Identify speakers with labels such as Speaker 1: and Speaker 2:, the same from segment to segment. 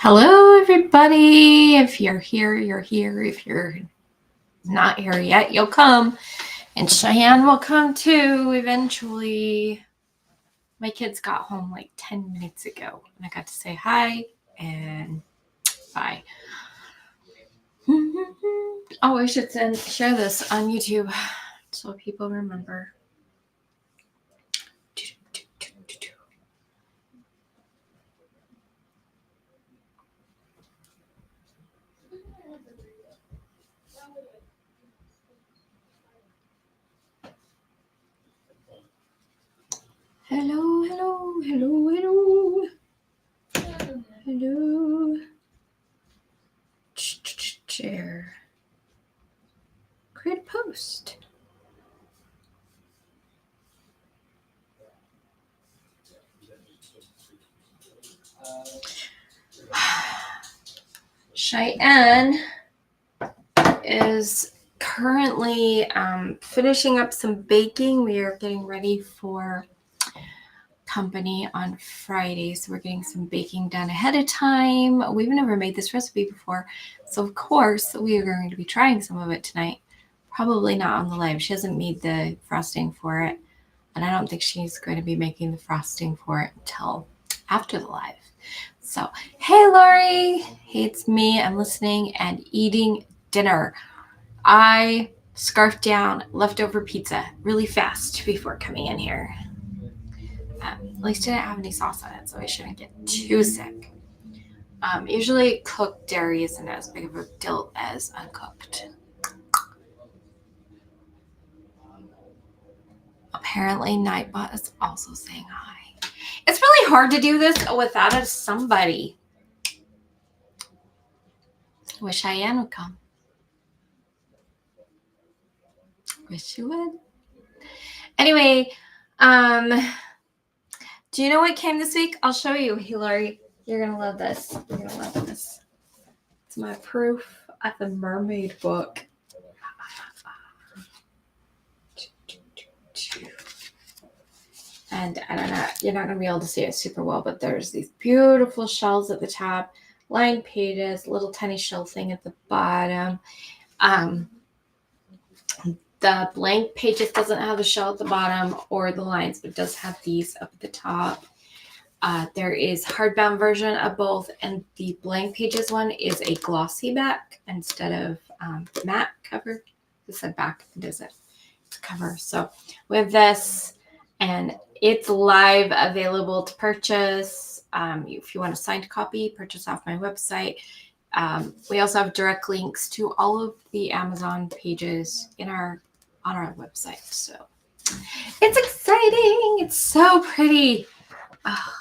Speaker 1: Hello, everybody. If you're here, you're here. If you're not here yet, you'll come. And ShiAnne will come too eventually. My kids got home like 10 minutes ago, and I got to say hi and bye. Oh, I should share this on YouTube so people remember. Hello, hello, hello, hello. Hello. Share. Create a post. ShiAnne is currently finishing up some baking. We are getting ready for company on Friday, so we're getting some baking done ahead of time. We've never made this recipe before, so of course we are going to be trying some of it tonight. Probably not on the live. She hasn't made the frosting for it, and I don't think she's going to be making the frosting for it until after the live. So, hey Lori, hey, it's me. I'm listening and eating dinner. I scarfed down leftover pizza really fast before coming in here. At least I didn't have any sauce on it, so I shouldn't get too sick. Usually cooked dairy isn't as big of a deal as uncooked. Apparently Nightbot is also saying hi. It's really hard to do this without somebody. Wish ShiAnne would come. Wish she would. Anyway, do you know what came this week? I'll show you, Hilary. You're going to love this. You're going to love this. It's my proof of the mermaid book. And I don't know, you're not going to be able to see it super well, but there's these beautiful shells at the top, lined pages, little tiny shell thing at the bottom. The blank pages doesn't have the shell at the bottom or the lines, but it does have these up at the top. There is hardbound version of both, and the blank pages one is a glossy back instead of matte cover. This said back, it isn't. It's cover. So with this, and it's live available to purchase. If you want a signed copy, purchase off my website. We also have direct links to all of the Amazon pages on our website. So it's exciting. It's so pretty. Oh,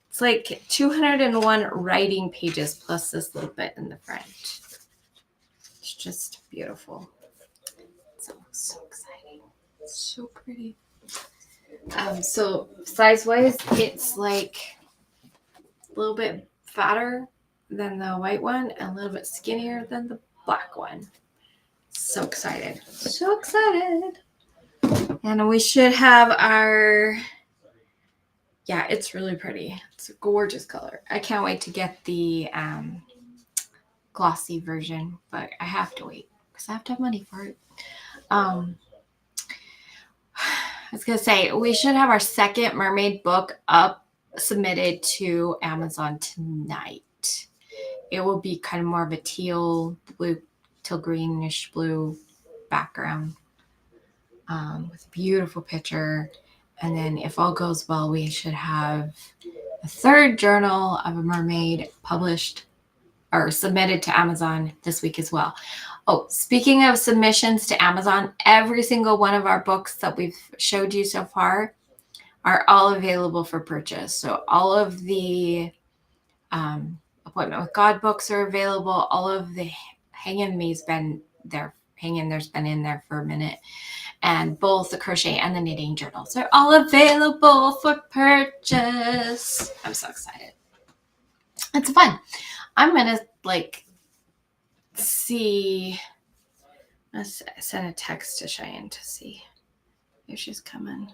Speaker 1: it's like 201 writing pages plus this little bit in the front. It's just beautiful. So exciting. It's so pretty. So size-wise, it's like a little bit fatter than the white one and a little bit skinnier than the black one. So excited. So excited. And we should have our... Yeah, it's really pretty. It's a gorgeous color. I can't wait to get the glossy version, but I have to wait because I have to have money for it. I was going to say, we should have our second mermaid book submitted to Amazon tonight. It will be kind of more of a teal greenish blue background with a beautiful picture. And then if all goes well, we should have a third journal of a mermaid published or submitted to Amazon this week as well. Oh, speaking of submissions to Amazon, every single one of our books that we've showed you so far are all available for purchase. So all of the Appointment with God books are available. All of the Hang In Me's been there. Hang In There's been in there for a minute. And both the crochet and the knitting journals are all available for purchase. I'm so excited. It's fun. I'm going to see. Let's send a text to ShiAnne to see if she's coming.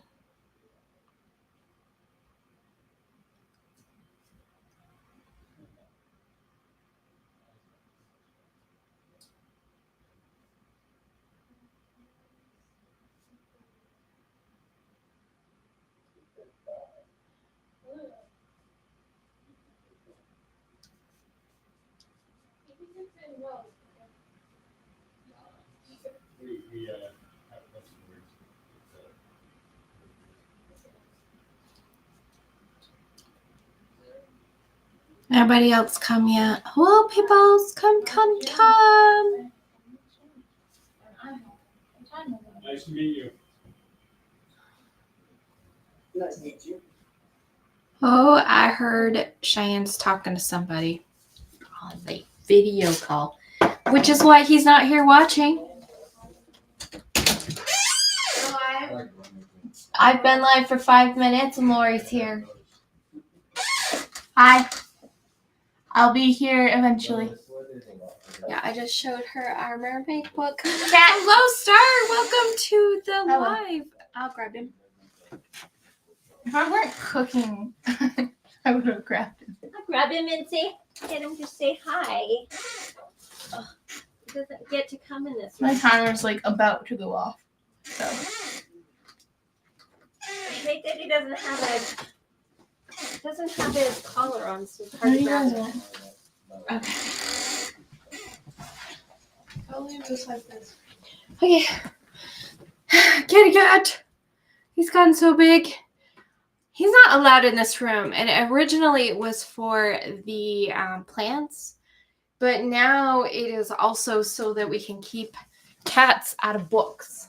Speaker 1: Nobody else come yet. Hello, peoples. Come.
Speaker 2: Nice to meet you. Nice to meet you.
Speaker 1: Oh, I heard Cheyenne's talking to somebody on the video call, which is why he's not here watching. I've been live for 5 minutes and Lori's here. Hi. I'll be here eventually. Yeah, I just showed her our mermaid book. Hello, Star. Welcome to the live. I'll grab him. If I weren't cooking, I would have grabbed him.
Speaker 3: I'll grab him and get him to say hi. Oh, he doesn't get to come in this
Speaker 1: My
Speaker 3: one.
Speaker 1: timer's like about to go off. So.
Speaker 3: I hate that he doesn't have his collar on, so it's hard to grab him.
Speaker 1: Okay. I'll leave this like this. Okay. Kitty cat. He's gotten so big. He's not allowed in this room. And originally it was for the plants. But now it is also so that we can keep cats out of books.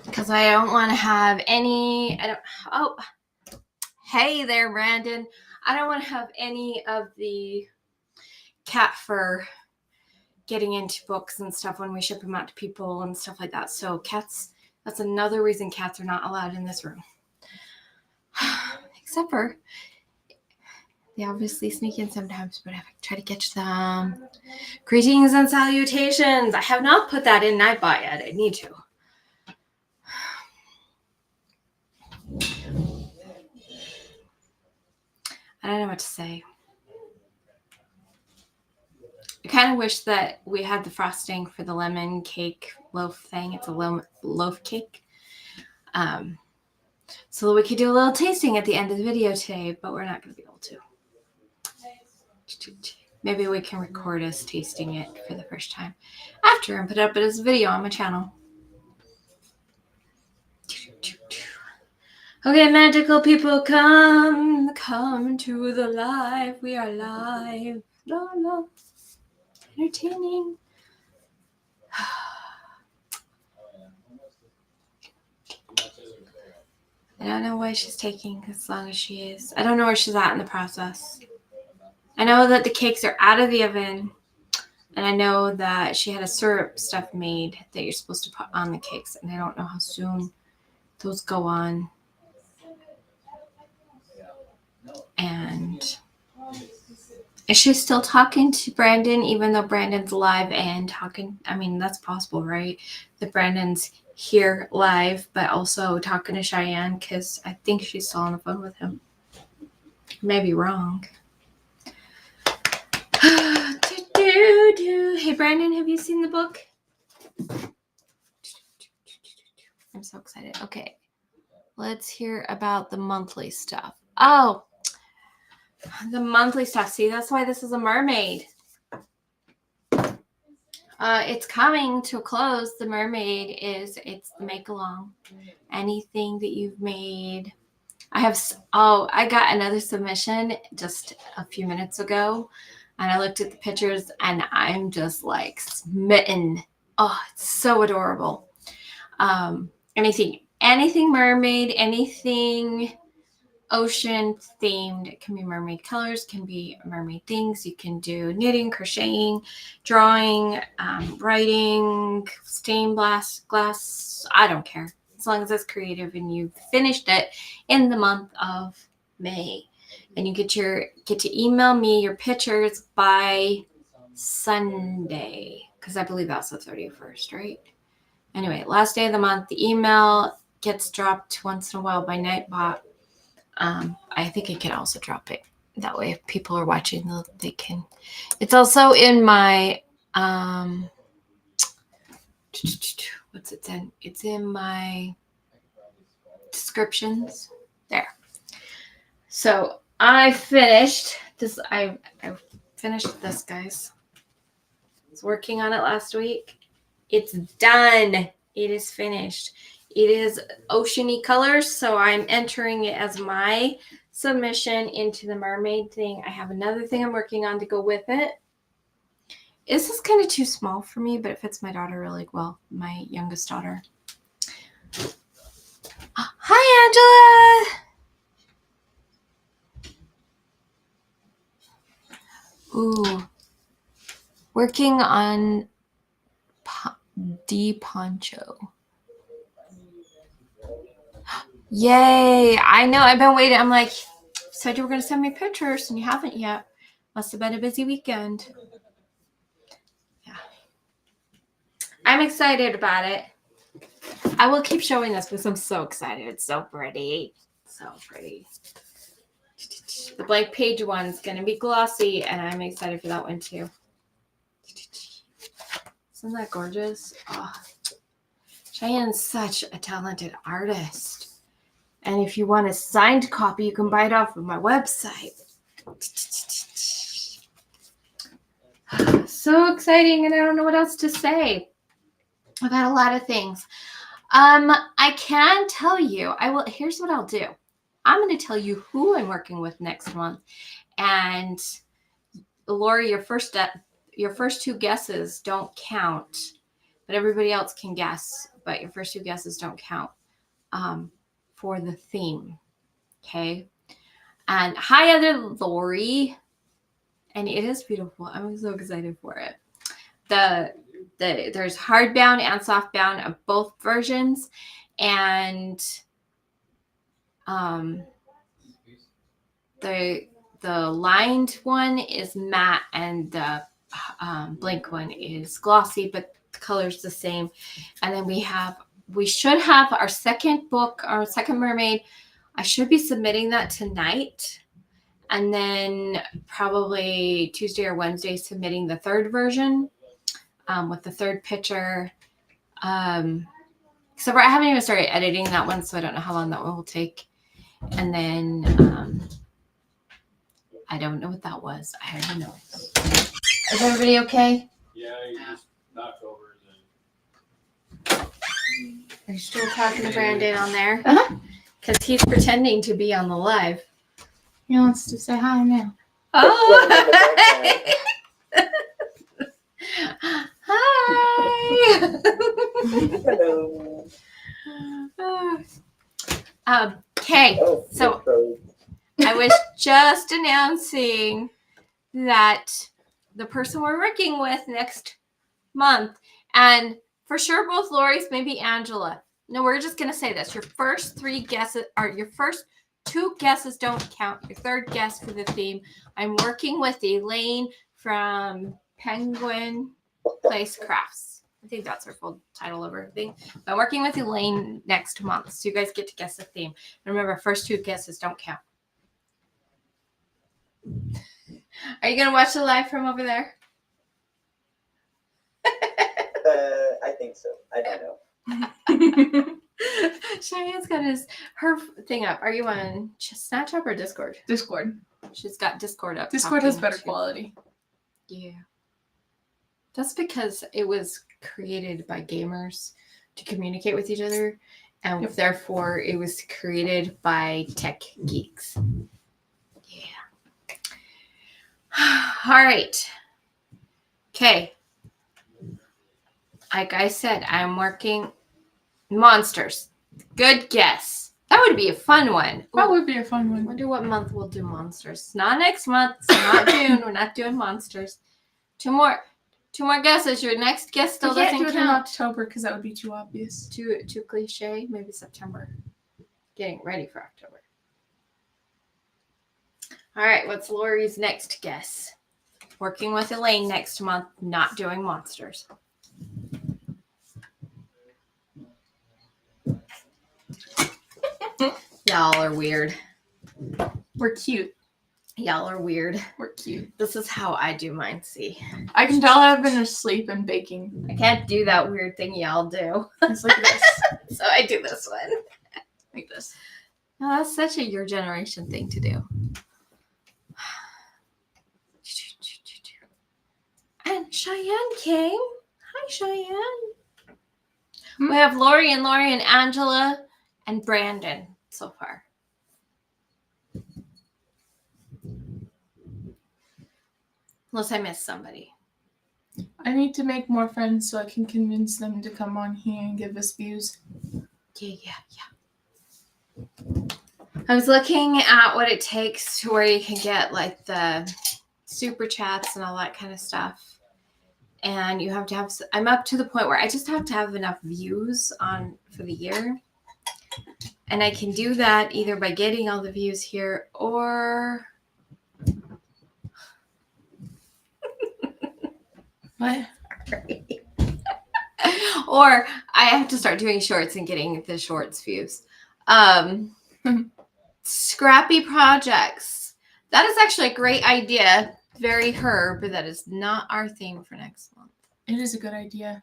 Speaker 1: Because I don't want to have any... Oh, hey there, Brandon. I don't want to have any of the cat fur getting into books and stuff when we ship them out to people and stuff like that. So cats, that's another reason cats are not allowed in this room. Except for, they obviously sneak in sometimes, but I try to catch them. Greetings and salutations. I have not put that in Nightbot yet. I need to. I don't know what to say. I kind of wish that we had the frosting for the lemon cake loaf thing. It's a loaf cake. So that we could do a little tasting at the end of the video today, but we're not going to be able to. Maybe we can record us tasting it for the first time after and put it up as a video on my channel. Okay, magical people, come to the live. We are live. La, la. Entertaining. I don't know why she's taking as long as she is. I don't know where she's at in the process. I know that the cakes are out of the oven. And I know that she had a syrup stuff made that you're supposed to put on the cakes. And I don't know how soon those go on. And is she still talking to Brandon even though Brandon's live and talking? I mean, that's possible, right? That Brandon's here live, but also talking to Cheyenne because I think she's still on the phone with him. Maybe wrong. Hey, Brandon, have you seen the book? I'm so excited. Okay, let's hear about the monthly stuff. Oh, the monthly stuff. See, that's why this is a mermaid. It's coming to a close. The mermaid it's the make along. Anything that you've made. I got another submission just a few minutes ago, and I looked at the pictures, and I'm just like smitten. Oh, it's so adorable. Anything mermaid, anything ocean themed. It can be mermaid colors, can be mermaid things. You can do knitting, crocheting, drawing, writing, stained glass. I don't care. As long as it's creative and you've finished it in the month of May. And you get to email me your pictures by Sunday. Because I believe that's the 31st, right? Anyway, last day of the month, the email gets dropped once in a while by Nightbot. I think I can also drop it. That way if people are watching, they can. It's also in my, what's it then? It's in my descriptions. There. So I finished this. I finished this, guys. I was working on it last week. It's done. It is finished. It is oceany colors, so I'm entering it as my submission into the mermaid thing. I have another thing I'm working on to go with it. This is kind of too small for me, but it fits my daughter really well, my youngest daughter. Hi, Angela. Ooh. Working on poncho. Yay. I know. I've been waiting. I'm like, said you were going to send me pictures and you haven't yet. Must have been a busy weekend. Yeah. I'm excited about it. I will keep showing this because I'm so excited. It's so pretty. So pretty. The blank page one is going to be glossy, and I'm excited for that one too. Isn't that gorgeous? Oh. ShiAnne's such a talented artist. And if you want a signed copy, you can buy it off of my website. So exciting, and I don't know what else to say. I've had a lot of things. I can tell you, here's what I'll do. I'm going to tell you who I'm working with next month. And Lori, your first two guesses don't count, but everybody else can guess, but your first two guesses don't count for the theme. Okay. And hi, other Lori. And it is beautiful. I'm so excited for it. There's hardbound and softbound of both versions, and the lined one is matte, and the blank one is glossy, but the color's the same. And then we should have our second book, our second mermaid. I should be submitting that tonight. And then probably Tuesday or Wednesday submitting the third version with the third picture. Except for I haven't even started editing that one, so I don't know how long that one will take. And then I don't know what that was. I don't know. Is everybody okay?
Speaker 2: Yeah, you just knocked over
Speaker 1: Are you still talking to Brandon on there?
Speaker 4: Uh-huh.
Speaker 1: Because he's pretending to be on the live.
Speaker 4: He wants to say hi now.
Speaker 1: Oh! Hi!
Speaker 5: Hello.
Speaker 1: Okay,
Speaker 5: Oh,
Speaker 1: so
Speaker 5: so
Speaker 1: I was just announcing that the person we're working with next month, and for sure both Lori's, maybe Angela. No, we're just going to say this. Your first three guesses, or your first two guesses don't count. Your third guess for the theme. I'm working with Elaine from Penguin Place Crafts. I think that's her full title of her thing. But I'm working with Elaine next month, so you guys get to guess the theme. And remember, first two guesses don't count. Are you going to watch the live from over there?
Speaker 5: I think so. I don't know.
Speaker 1: ShiAnne's got her thing up. Are you on Snapchat or Discord?
Speaker 4: Discord.
Speaker 1: She's got Discord up.
Speaker 4: Discord has
Speaker 1: talking
Speaker 4: better
Speaker 1: to-
Speaker 4: quality.
Speaker 1: Yeah. That's because it was created by gamers to communicate with each other, and therefore it was created by tech geeks. Yeah. All right. Okay. Like I said, I'm working monsters. Good guess. That would be a fun one.
Speaker 4: That would be a fun
Speaker 1: I
Speaker 4: one.
Speaker 1: wonder what month we'll do monsters. It's not next month. It's not June. We're not doing monsters. Two more guesses. Your next guess still
Speaker 4: We can't
Speaker 1: doesn't
Speaker 4: do it in
Speaker 1: count.
Speaker 4: October because that would be too obvious.
Speaker 1: Too cliche. Maybe September. Getting ready for October. All right. What's Lori's next guess? Working with Elaine next month. Not doing monsters. Y'all are weird.
Speaker 4: We're cute.
Speaker 1: Y'all are weird.
Speaker 4: We're cute.
Speaker 1: This is how I do mine, see.
Speaker 4: I can tell I've been asleep and baking.
Speaker 1: I can't do that weird thing y'all do.
Speaker 4: It's like this.
Speaker 1: So I do this one.
Speaker 4: Like this.
Speaker 1: No, that's such a your generation thing to do. And Cheyenne came. Hi, Cheyenne. We have Lori and Angela and Brandon so far. Unless I missed somebody.
Speaker 4: I need to make more friends so I can convince them to come on here and give us views.
Speaker 1: Yeah. I was looking at what it takes to where you can get like the super chats and all that kind of stuff. And you have to have, I'm up to the point where I just have to have enough views on for the year. And I can do that either by getting all the views here or
Speaker 4: What?
Speaker 1: or I have to start doing shorts and getting the shorts views. Scrappy projects. That is actually a great idea. Very her, but that is not our theme for next month.
Speaker 4: It is a good idea.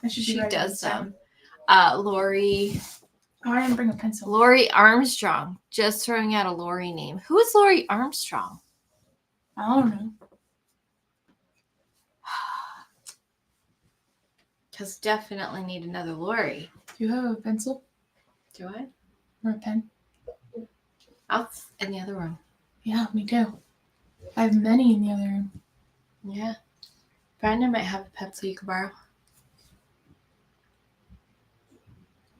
Speaker 4: I should
Speaker 1: She
Speaker 4: write
Speaker 1: does
Speaker 4: this down.
Speaker 1: Lori.
Speaker 4: Oh, I didn't bring a pencil.
Speaker 1: Lori Armstrong. Just throwing out a Lori name. Who is Lori Armstrong?
Speaker 4: I don't know.
Speaker 1: Because definitely need another Lori.
Speaker 4: Do you have a pencil
Speaker 1: Do I?
Speaker 4: or a pen?
Speaker 1: Out in the other room.
Speaker 4: Yeah, me too. I have many in the other room.
Speaker 1: Yeah. Brandon might have a pencil you can borrow.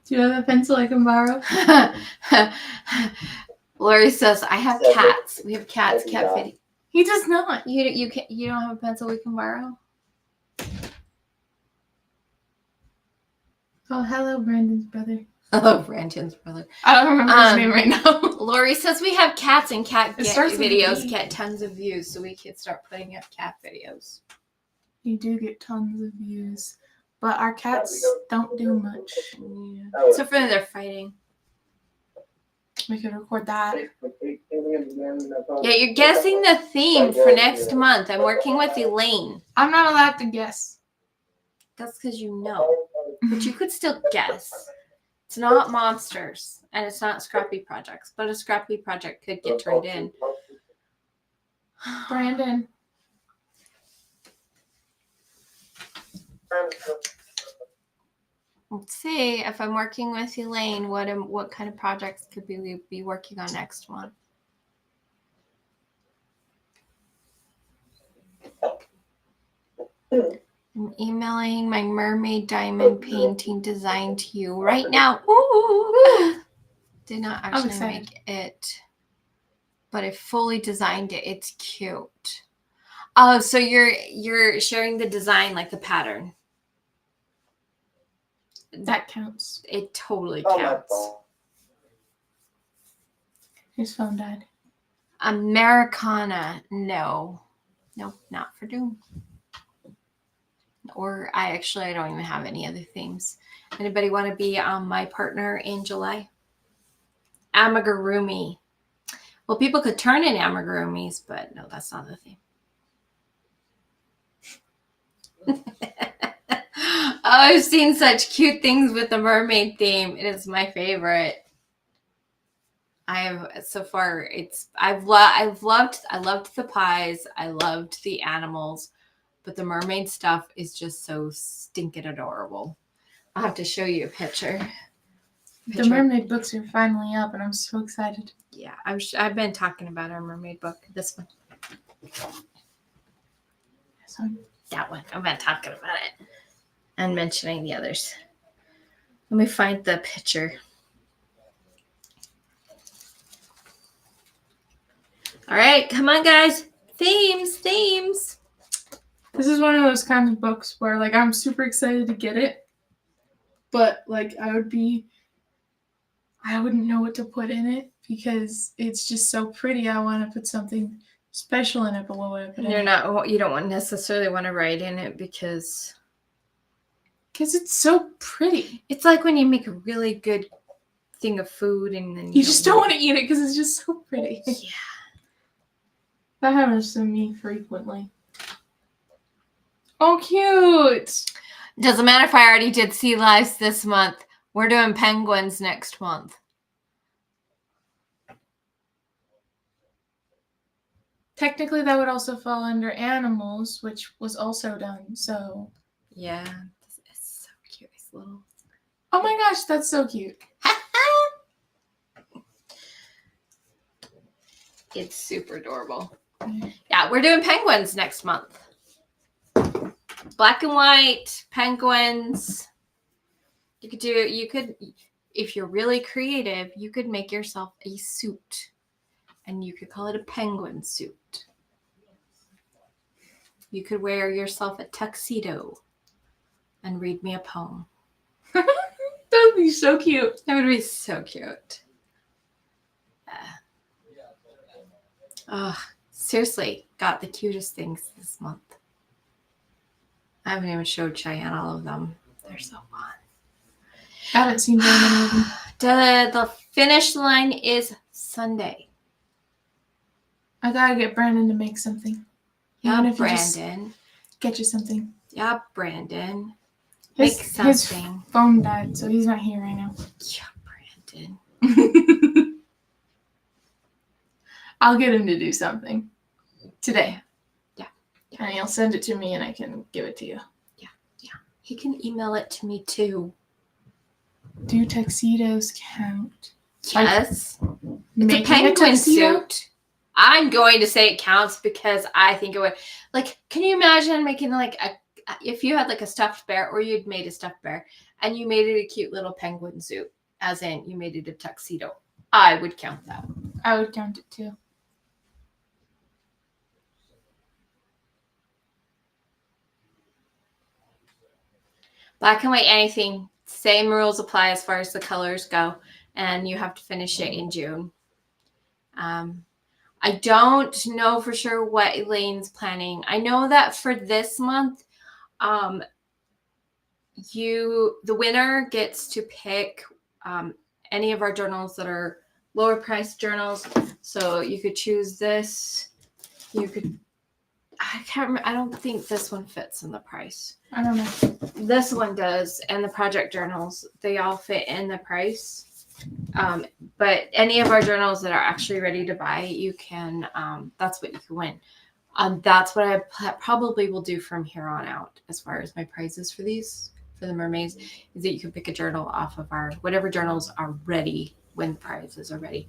Speaker 4: Do you have a pencil I can borrow?
Speaker 1: Lori says, I have cats. We have cats, cat video.
Speaker 4: He does not.
Speaker 1: You don't have a pencil we can borrow?
Speaker 4: Oh, hello, Brandon's brother.
Speaker 1: Oh, Brandon's brother.
Speaker 4: I don't remember his name right now.
Speaker 1: Lori says we have cats and cat
Speaker 4: It starts with a
Speaker 1: videos
Speaker 4: B.
Speaker 1: get tons of views, so we can start putting up cat videos.
Speaker 4: You do get tons of views, but our cats don't do much.
Speaker 1: Yeah.
Speaker 5: Oh.
Speaker 1: So for they're fighting.
Speaker 4: We could record that.
Speaker 1: Yeah, you're guessing the theme for next month. I'm working with Elaine.
Speaker 4: I'm not allowed to guess.
Speaker 1: That's because you know. But you could still guess. It's not monsters, and it's not scrappy projects, but a scrappy project could get turned in.
Speaker 4: Brandon.
Speaker 1: Let's see if I'm working with Elaine. What kind of projects could we be working on next month? I'm emailing my mermaid diamond painting design to you right now. Ooh. Did not actually
Speaker 4: excited.
Speaker 1: make it, but I fully designed it. It's cute. Oh, so you're sharing the design, like the pattern.
Speaker 4: That counts.
Speaker 1: It totally
Speaker 5: Oh, my
Speaker 1: counts.
Speaker 5: phone.
Speaker 4: His phone died.
Speaker 1: Americana, no. Nope, not for Doom. Or I don't even have any other themes. Anybody want to be my partner in July? Amigurumi. Well, people could turn in amigurumis, but no, that's not the theme. Oh, I've seen such cute things with the mermaid theme. It is my favorite. I loved the pies. I loved the animals, but the mermaid stuff is just so stinking adorable. I'll have to show you a picture.
Speaker 4: The mermaid books are finally up, and I'm so excited.
Speaker 1: Yeah, I've been talking about our mermaid book. This one.
Speaker 4: This one.
Speaker 1: That one. I've been talking about it and mentioning the others. Let me find the picture. All right, come on, guys. Themes.
Speaker 4: This is one of those kinds of books where, like, I'm super excited to get it, but, like, I wouldn't know what to put in it because it's just so pretty. I want to put something special in it, but what would I put in it?
Speaker 1: You don't necessarily want to write in it because
Speaker 4: it's so pretty.
Speaker 1: it's like when you make a really good thing of food and then
Speaker 4: You just don't want to eat it because it's just so pretty.
Speaker 1: Yeah.
Speaker 4: That happens to me frequently. Oh, cute.
Speaker 1: Doesn't matter if I already did sea lives this month. We're doing penguins next month.
Speaker 4: technically that would also fall under animals, which was also done. So,
Speaker 1: Yeah, it's so cute. It's little.
Speaker 4: oh my gosh, that's so cute.
Speaker 1: It's super adorable. Yeah, we're doing penguins next month. Black and white penguins. You could, if you're really creative, you could make yourself a suit and you could call it a penguin suit. You could wear yourself a tuxedo and read me a poem.
Speaker 4: That would be so cute.
Speaker 1: That would be so cute. Oh, seriously, got the cutest things this month. I haven't even showed ShiAnne all of them. They're so fun.
Speaker 4: I haven't seen very many of them.
Speaker 1: The finish line is Sunday.
Speaker 4: I gotta get Brandon to make something.
Speaker 1: Yeah,
Speaker 4: Even if you just
Speaker 1: Brandon.
Speaker 4: get you something.
Speaker 1: Yeah, Brandon. Make
Speaker 4: His
Speaker 1: something.
Speaker 4: phone died, so he's not here right now.
Speaker 1: Yeah, Brandon.
Speaker 4: I'll get him to do something today.
Speaker 1: Yeah.
Speaker 4: And he'll send it to me and I can give it to you.
Speaker 1: He can email it to me too.
Speaker 4: Do tuxedos count?
Speaker 1: Yes. It's a
Speaker 4: Making
Speaker 1: penguin
Speaker 4: tuxedo?
Speaker 1: suit. I'm going to say it counts because I think it would. Like, can you imagine making like if you had like a stuffed bear or you'd made a stuffed bear and you made it a cute little penguin suit, as in you made it a tuxedo? I would count that.
Speaker 4: I would count it too.
Speaker 1: Black and white anything, same rules apply as far as the colors go, and you have to finish it in June. I don't know for sure what Elaine's planning. I know that for this month, the winner gets to pick any of our journals that are lower priced journals. So you could choose this. You could. I can't remember. I don't think this one fits in the price.
Speaker 4: I don't know.
Speaker 1: This one does, and the project journals, they all fit in the price. But any of our journals that are actually ready to buy, you can, that's what you can win. That's what I probably will do from here on out as far as my prizes for these, for the mermaids, is that you can pick a journal off of our, whatever journals are ready when the prizes are ready.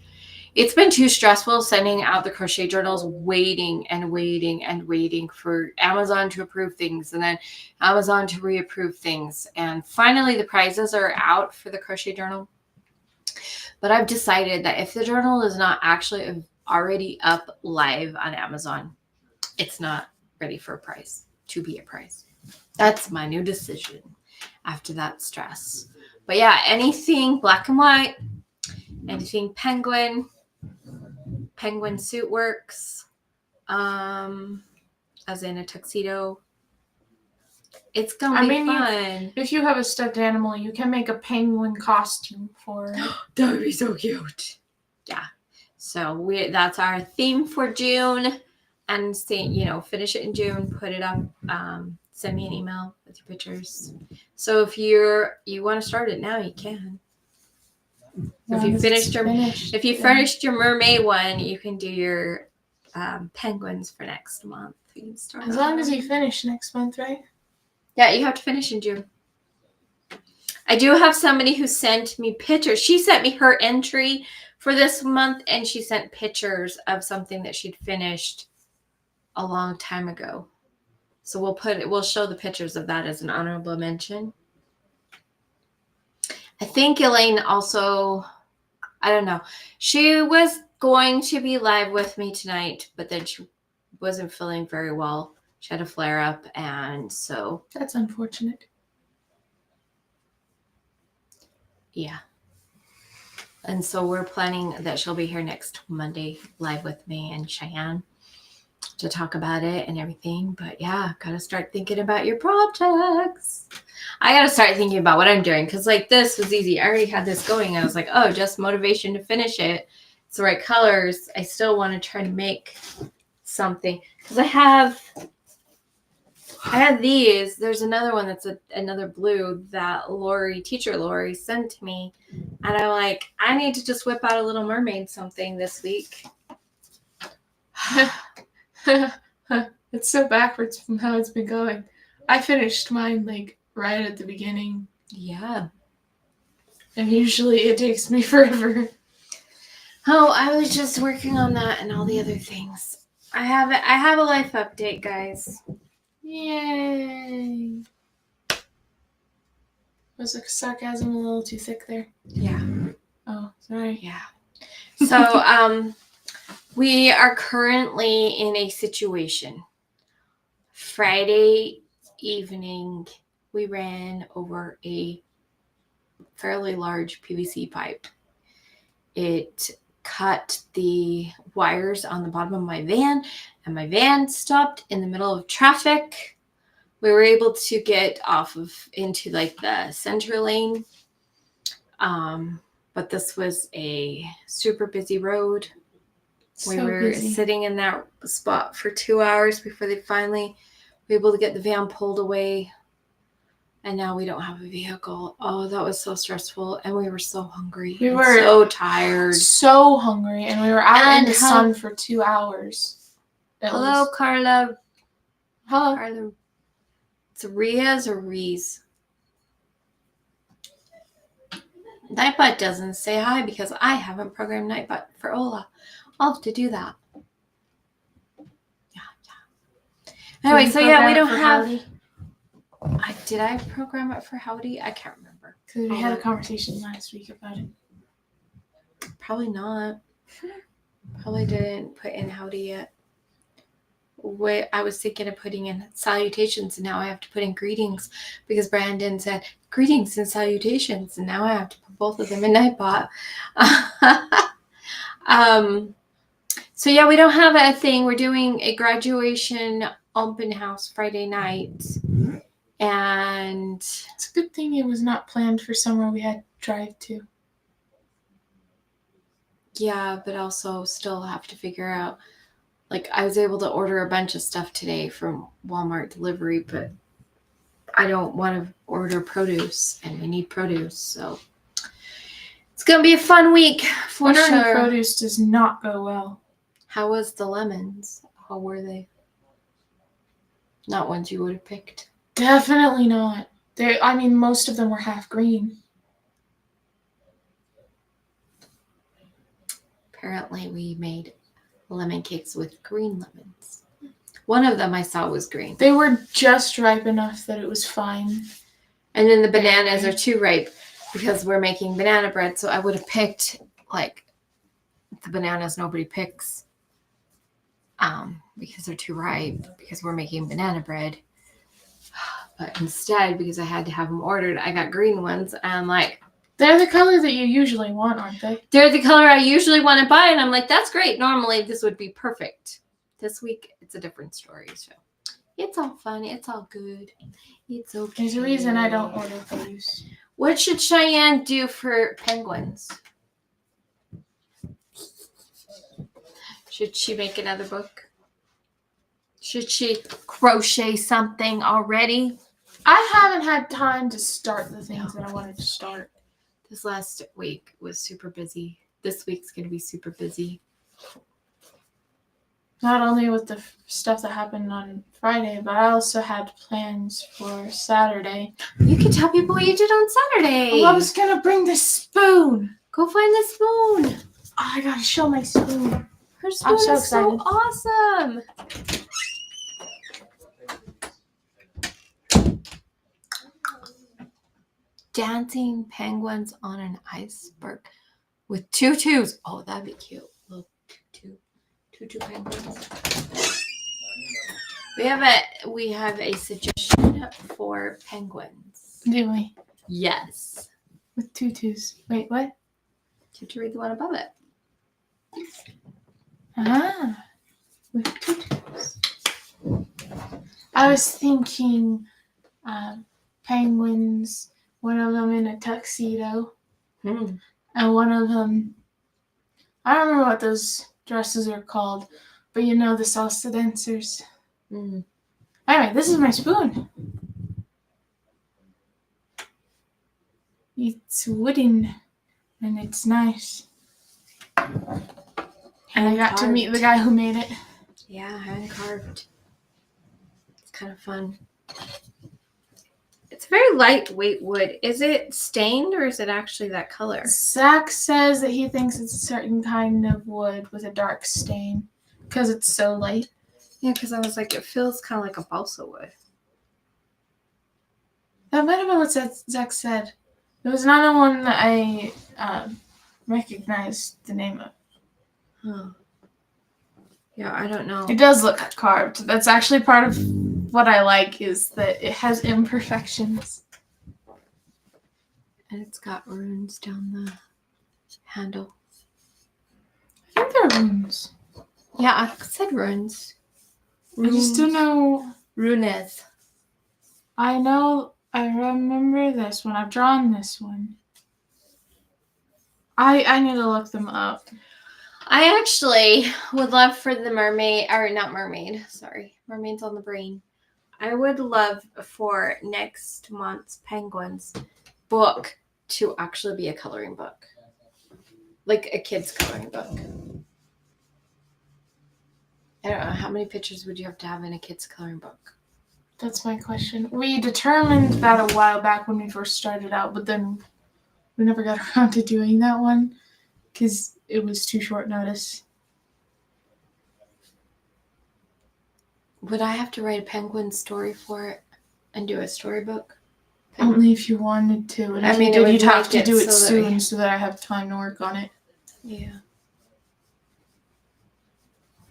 Speaker 1: It's been too stressful sending out the crochet journals, waiting and waiting and waiting for Amazon to approve things and then Amazon to reapprove things. And finally the prizes are out for the crochet journal. But I've decided that if the journal is not actually already up live on Amazon, it's not ready for a prize, to be a prize. That's my new decision after that stress. But yeah, anything black and white, anything penguin suit works, as in a tuxedo. It's gonna be fun.
Speaker 4: If you have a stuffed animal, you can make a penguin costume for it.
Speaker 1: That would be so cute. Yeah. So that's our theme for June. And finish it in June, put it up, send me an email with your pictures. So if you want to start it now, you can. If you finished your mermaid one, you can do your penguins for next month. You can start
Speaker 4: As long as you finish next month, right?
Speaker 1: Yeah, you have to finish in June. I do have somebody who sent me pictures. She sent me her entry for this month, and she sent pictures of something that she'd finished a long time ago. So we'll show the pictures of that as an honorable mention. I think Elaine also, I don't know. She was going to be live with me tonight, but then she wasn't feeling very well. She had a flare up, and so.
Speaker 4: That's unfortunate.
Speaker 1: Yeah. And so we're planning that she'll be here next Monday live with me and ShiAnne to talk about it and everything. But yeah, gotta start thinking about your projects. I gotta start thinking about what I'm doing, because like this was easy. I already had this going. I was like, oh, just motivation to finish it. It's the right colors. I still want to try to make something, because I have these. There's another one that's another blue that teacher Lori sent to me, and I'm like, I need to just whip out a Little Mermaid something this week.
Speaker 4: It's so backwards from how it's been going. I finished mine like right at the beginning,
Speaker 1: Yeah.
Speaker 4: and usually it takes me forever.
Speaker 1: Oh, I was just working on that and all the other things. I have a life update, guys.
Speaker 4: Yay! Was the sarcasm a little too thick there?
Speaker 1: Yeah.
Speaker 4: Oh, sorry.
Speaker 1: Yeah. So, we are currently in a situation. Friday evening, we ran over a fairly large PVC pipe. It cut the wires on the bottom of my van, and my van stopped in the middle of traffic. We were able to get into like the center lane. But this was a super busy road. We were sitting in that spot for 2 hours before they finally were able to get the van pulled away. And now we don't have a vehicle. Oh, that was so stressful. And we were so hungry.
Speaker 4: We
Speaker 1: and
Speaker 4: were
Speaker 1: so tired.
Speaker 4: So hungry, and we were out in the
Speaker 1: And
Speaker 4: sun for 2 hours.
Speaker 1: Hello, Carla.
Speaker 4: Hello.
Speaker 1: Carla. It's Riaz or Rees? Nightbot doesn't say hi because I haven't programmed Nightbot for Ola. I'll have to do that. Yeah. Anyway, so yeah, we don't have. Did I program it for Howdy? I can't remember.
Speaker 4: Because we had a conversation last week about it.
Speaker 1: Probably not. Probably didn't put in Howdy yet. I was thinking of putting in salutations, and now I have to put in greetings because Brandon said greetings and salutations, and now I have to put both of them in Nightbot. So yeah, we don't have a thing. We're doing a graduation open house Friday night, and
Speaker 4: it's a good thing it was not planned for somewhere we had to drive to.
Speaker 1: Yeah, but also still have to figure out. Like, I was able to order a bunch of stuff today from Walmart delivery, but I don't want to order produce, and we need produce, so it's going to be a fun week for
Speaker 4: Ordering
Speaker 1: sure.
Speaker 4: produce does not go well.
Speaker 1: How was the lemons? How were they? Not ones you would have picked.
Speaker 4: Definitely not. Most of them were half green.
Speaker 1: Apparently, we made lemon cakes with green lemons. One of them I saw was green.
Speaker 4: They were just ripe enough that it was fine.
Speaker 1: And then the bananas are too ripe because we're making banana bread. So I would have picked like the bananas nobody picks because they're too ripe because we're making banana bread. But instead, because I had to have them ordered, I got green ones. And I'm like,
Speaker 4: they're the color that you usually want, aren't they?
Speaker 1: They're the color I usually want to buy. And I'm like, that's great. Normally, this would be perfect. This week, it's a different story. So it's all fun. It's all good. It's okay.
Speaker 4: There's a reason I don't order produce.
Speaker 1: What should ShiAnne do for penguins? Should she make another book? Should she crochet something already?
Speaker 4: I haven't had time to start the things that I wanted to start.
Speaker 1: This last week was super busy. This week's going to be super busy.
Speaker 4: Not only with the stuff that happened on Friday, but I also had plans for Saturday.
Speaker 1: You can tell people what you did on Saturday.
Speaker 4: Oh, I was going to bring the spoon.
Speaker 1: Go find the spoon.
Speaker 4: Oh, I got to show my spoon.
Speaker 1: Her spoon
Speaker 4: I'm so
Speaker 1: is so
Speaker 4: excited.
Speaker 1: awesome. Dancing penguins on an iceberg with tutus. Oh, that'd be cute. Little tutu penguins. We have a suggestion for penguins.
Speaker 4: Do we?
Speaker 1: Yes.
Speaker 4: With tutus. Wait, what?
Speaker 1: Did you read the one above it?
Speaker 4: Ah, with tutus. I was thinking penguins, one of them in a tuxedo, and one of them, I don't remember what those dresses are called, but you know, the salsa dancers. Anyway, this is my spoon. It's wooden, and it's nice. And I got to meet the guy who made it.
Speaker 1: Yeah, hand carved. It's kind of fun. It's very lightweight wood. Is it stained or is it actually that color?
Speaker 4: Zach says that he thinks it's a certain kind of wood with a dark stain because it's so light.
Speaker 1: Yeah, because I was like, it feels kind of like a balsa wood.
Speaker 4: That might have been what Zach said. It was not a one that I recognized the name of.
Speaker 1: Huh. Yeah, I don't know.
Speaker 4: It does look carved. That's actually part of what I like is that it has imperfections.
Speaker 1: And it's got runes down the handle.
Speaker 4: I think they're runes.
Speaker 1: Yeah, I said runes.
Speaker 4: I just don't know.
Speaker 1: Runes.
Speaker 4: I remember this one. I've drawn this one. I need to look them up.
Speaker 1: I actually would love for the mermaid, or not mermaid, sorry, mermaid's on the brain. I would love for next month's Penguins book to actually be a coloring book. Like a kid's coloring book. I don't know, how many pictures would you have to have in a kid's coloring book?
Speaker 4: That's my question. We determined that a while back when we first started out, but then we never got around to doing that one because it was too short notice.
Speaker 1: Would I have to write a penguin story for it and do a storybook?
Speaker 4: Only if you wanted to. And
Speaker 1: I
Speaker 4: if
Speaker 1: mean,
Speaker 4: you
Speaker 1: it
Speaker 4: did,
Speaker 1: would
Speaker 4: you'd have
Speaker 1: make
Speaker 4: to
Speaker 1: it
Speaker 4: do it
Speaker 1: so that
Speaker 4: soon so that I have time to work on it.
Speaker 1: Yeah.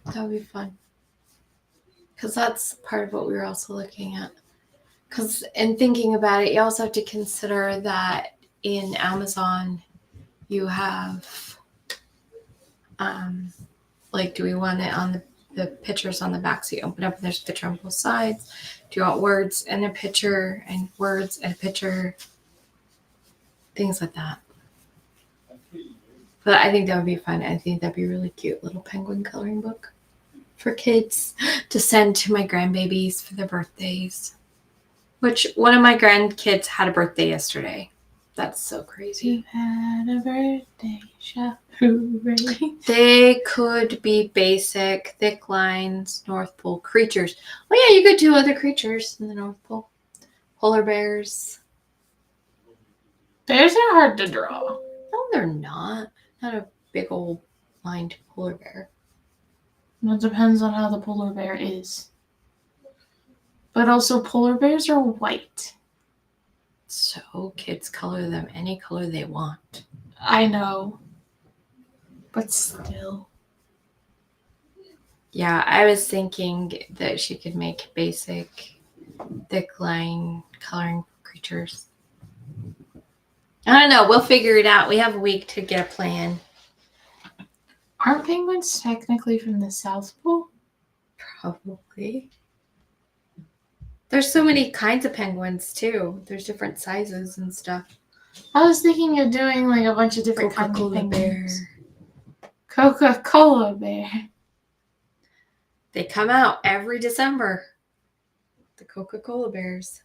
Speaker 1: That would be fun. Because that's part of what we were also looking at. Because in thinking about it, you also have to consider that in Amazon, you have, like, do we want it on the pictures on the back? So you open up and there's a picture on both sides. Do you want words and a picture and words and a picture? Things like that. But I think that would be fun. I think that'd be a really cute little penguin coloring book for kids to send to my grandbabies for their birthdays. Which one of my grandkids had a birthday yesterday. That's so crazy.
Speaker 4: You had a birthday, shout hooray.
Speaker 1: They could be basic, thick lines, North Pole creatures. Oh yeah, you could do other creatures in the North Pole. Polar bears.
Speaker 4: Bears are hard to draw.
Speaker 1: No, they're not. Not a big old lined polar bear.
Speaker 4: It depends on how the polar bear is. But also, polar bears are white.
Speaker 1: So kids color them any color they want.
Speaker 4: I know. But still.
Speaker 1: Yeah, I was thinking that she could make basic, thick line coloring creatures. I don't know. We'll figure it out. We have a week to get a plan.
Speaker 4: Aren't penguins technically from the South Pole?
Speaker 1: Probably. There's so many kinds of penguins too. There's different sizes and stuff.
Speaker 4: I was thinking of doing like a bunch of different kinds of
Speaker 1: Coca-Cola
Speaker 4: penguins.
Speaker 1: bear.
Speaker 4: Coca-Cola bear.
Speaker 1: They come out every December. The Coca-Cola bears.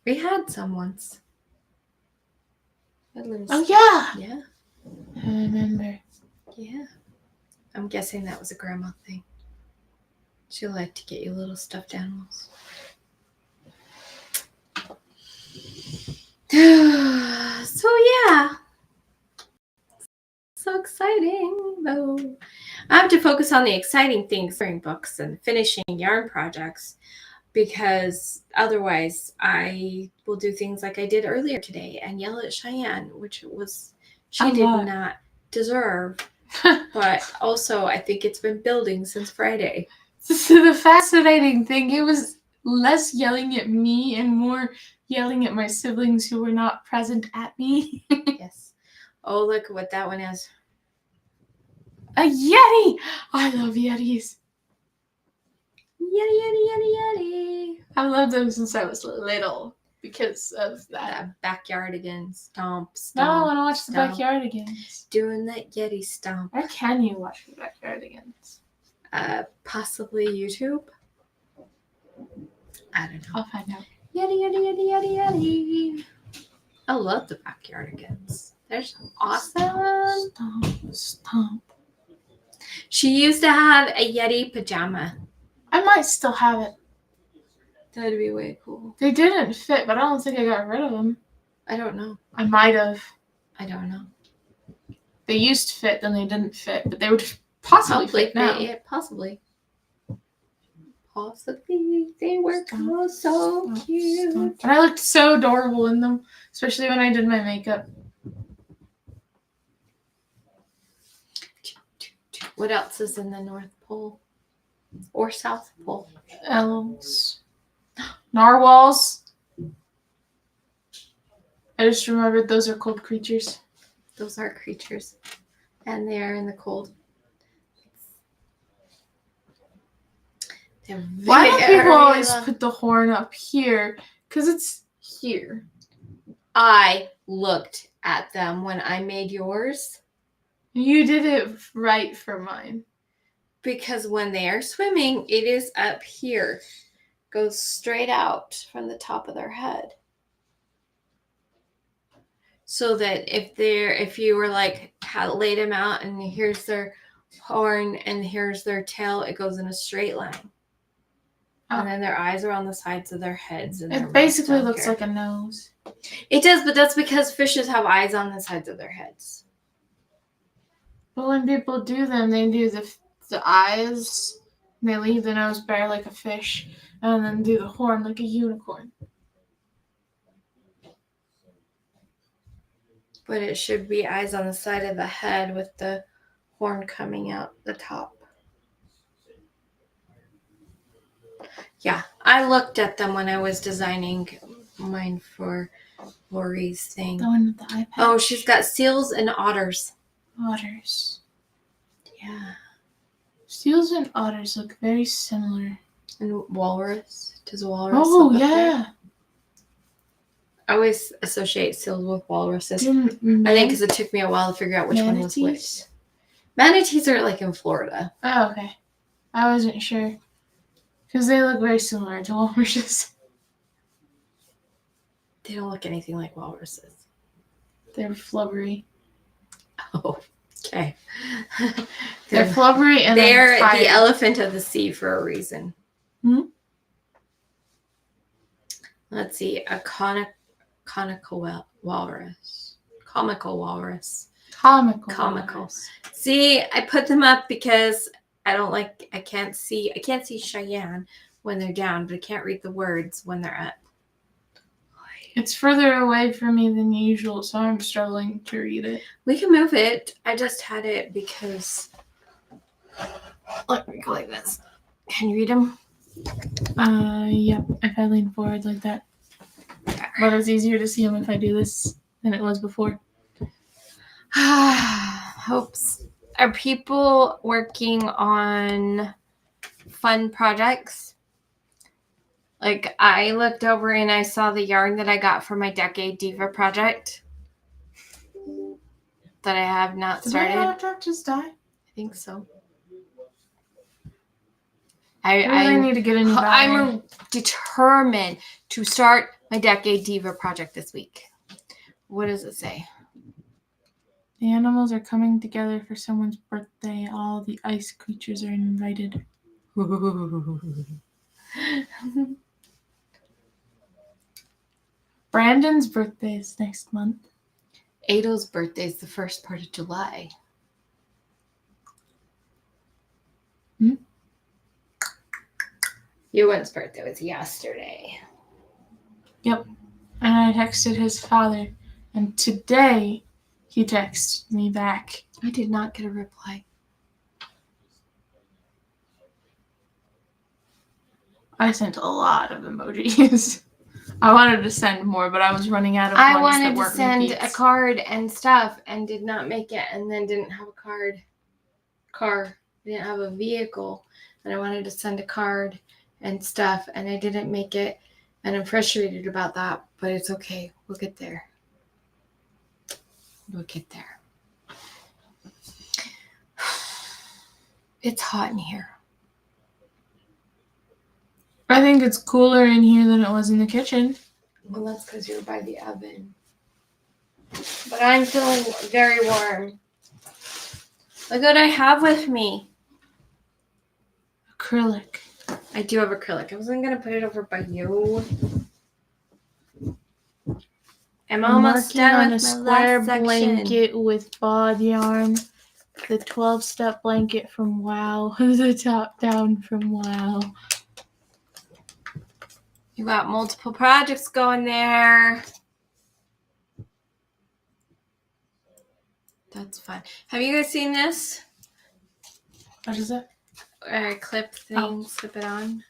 Speaker 1: We had some once.
Speaker 4: Oh yeah.
Speaker 1: Yeah.
Speaker 4: I remember.
Speaker 1: Yeah. I'm guessing that was a grandma thing. She liked to get you little stuffed animals. So yeah. So exciting though. I have to focus on the exciting things during books and finishing yarn projects because otherwise I will do things like I did earlier today and yell at ShiAnne, which she did not deserve. But also, I think it's been building since Friday.
Speaker 4: So the fascinating thing, it was less yelling at me and more yelling at my siblings who were not present at me.
Speaker 1: Yes. Oh, look what that one is.
Speaker 4: A Yeti! I love Yetis.
Speaker 1: Yeti, yeti, yeti, yeti.
Speaker 4: I loved them since I was little because of that.
Speaker 1: That backyardigan stomp,
Speaker 4: Now I
Speaker 1: stomp.
Speaker 4: want to watch the
Speaker 1: stomp.
Speaker 4: Backyardigans.
Speaker 1: Doing that Yeti stomp.
Speaker 4: Where can you watch the Backyardigans?
Speaker 1: Possibly YouTube. I don't know.
Speaker 4: I'll find out.
Speaker 1: Yeti, yeti, yeti, yeti, yeti. I love the backyardigans. They're so awesome.
Speaker 4: Stomp, stomp.
Speaker 1: She used to have a Yeti pajama.
Speaker 4: I might still have it.
Speaker 1: That'd be way cool.
Speaker 4: They didn't fit, but I don't think I got rid of them.
Speaker 1: I don't know.
Speaker 4: I might have.
Speaker 1: I don't know.
Speaker 4: They used to fit, then they didn't fit, but they would possibly fit now.
Speaker 1: Yeah, possibly. Possibly. They were so cute.
Speaker 4: And I looked so adorable in them, especially when I did my makeup.
Speaker 1: What else is in the North Pole? Or South Pole?
Speaker 4: Elves. Narwhals. I just remembered those are cold creatures.
Speaker 1: Those are creatures. And they are in the cold. They're
Speaker 4: Why do
Speaker 1: very
Speaker 4: people always
Speaker 1: long.
Speaker 4: put the horn up here? Because it's here.
Speaker 1: I looked at them when I made yours.
Speaker 4: You did it right for mine.
Speaker 1: Because when they are swimming, it is up here. Goes straight out from the top of their head. So that if you were like laid them out and here's their horn and here's their tail, it goes in a straight line.
Speaker 4: Oh.
Speaker 1: And then their eyes are on the sides of their heads. And
Speaker 4: It basically looks like a nose.
Speaker 1: It does, but that's because fishes have eyes on the sides of their heads.
Speaker 4: But when people do them, they do the eyes, and they leave the nose bare like a fish, and then do the horn like a unicorn.
Speaker 1: But it should be eyes on the side of the head with the horn coming out the top. Yeah, I looked at them when I was designing mine for Lori's thing.
Speaker 4: The one with the eye patch.
Speaker 1: Oh, she's got seals and otters.
Speaker 4: Otters.
Speaker 1: Yeah.
Speaker 4: Seals and otters look very similar.
Speaker 1: And walrus. Does a walrus
Speaker 4: Oh,
Speaker 1: look up there?
Speaker 4: yeah.
Speaker 1: I always associate seals with walruses. I
Speaker 4: Didn't
Speaker 1: think because it took me a while to figure out which one was which.
Speaker 4: manatees?
Speaker 1: Manatees are like in Florida.
Speaker 4: Oh, okay. I wasn't sure. Because they look very similar to walruses.
Speaker 1: They don't look anything like walruses.
Speaker 4: They're flubbery.
Speaker 1: Oh, okay.
Speaker 4: They're flubbery and
Speaker 1: they're
Speaker 4: fiery.
Speaker 1: the elephant of the sea for a reason.
Speaker 4: Hmm?
Speaker 1: Let's see. A conical walrus. Comical walrus.
Speaker 4: Comical.
Speaker 1: Comical. See, I put them up because I can't see ShiAnne when they're down, but I can't read the words when they're up.
Speaker 4: It's further away from me than usual, so I'm struggling to read it.
Speaker 1: We can move it. I just had it because. Let me go like this. Can you read them?
Speaker 4: Yep, if I lean forward like that. But it's easier to see them if I do this than it was before.
Speaker 1: Hopes. Are people working on fun projects? Like, I looked over and I saw the yarn that I got for my Decade Diva project that I have not started.
Speaker 4: Did my laptop just die?
Speaker 1: I think so.
Speaker 4: I really need to get a new battery.
Speaker 1: I'm determined to start my Decade Diva project this week. What does it say?
Speaker 4: The animals are coming together for someone's birthday. All the ice creatures are invited. Brandon's birthday is next month.
Speaker 1: Ado's birthday is the first part of July. Ewan's birthday was yesterday.
Speaker 4: Yep. And I texted his father. And today, he texted me back.
Speaker 1: I did not get a reply.
Speaker 4: I sent a lot of emojis. I wanted to send more, but I was running out of
Speaker 1: I
Speaker 4: ones that
Speaker 1: wanted to
Speaker 4: weren't
Speaker 1: send
Speaker 4: repeats.
Speaker 1: a card and stuff and did not make it, and then didn't have a car. Didn't have a vehicle, and I wanted to send a card and stuff, and I didn't make it, and I'm frustrated about that, but it's okay. We'll get there. We'll get there. It's hot in here.
Speaker 4: I think it's cooler in here than it was in the kitchen.
Speaker 1: Well, that's because you're by the oven. But I'm feeling very warm. Look what I have with me.
Speaker 4: Acrylic.
Speaker 1: I do have acrylic. I wasn't going to put it over by you. I'm almost
Speaker 4: working
Speaker 1: done
Speaker 4: on
Speaker 1: with
Speaker 4: a
Speaker 1: my
Speaker 4: square
Speaker 1: last section.
Speaker 4: blanket with bod yarn. The 12-step blanket from Wow. The top down from Wow.
Speaker 1: You got multiple projects going there. That's fun. Have you guys seen this?
Speaker 4: What is it?
Speaker 1: Clip thing, slip it on.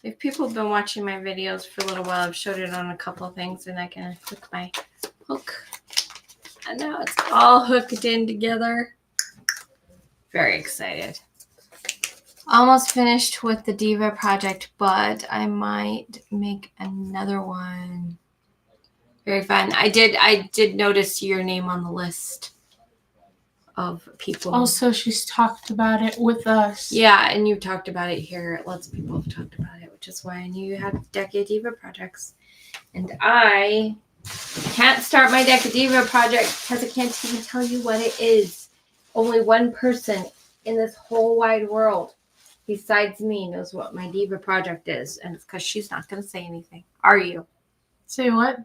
Speaker 1: If people have been watching my videos for a little while, I've showed it on a couple of things, and I can hook my hook. And now it's all hooked in together. Very excited. Almost finished with the Diva project, but I might make another one. Very fun. I did notice your name on the list of people.
Speaker 4: Also, she's talked about it with us.
Speaker 1: Yeah, and you've talked about it here. Lots of people have talked about it, which is why I knew you had Decade Diva projects. And I can't start my Decade Diva project because I can't even tell you what it is. Only one person in this whole wide world besides me knows what my Diva project is, and it's because she's not going to say anything. Are you?
Speaker 4: Say what?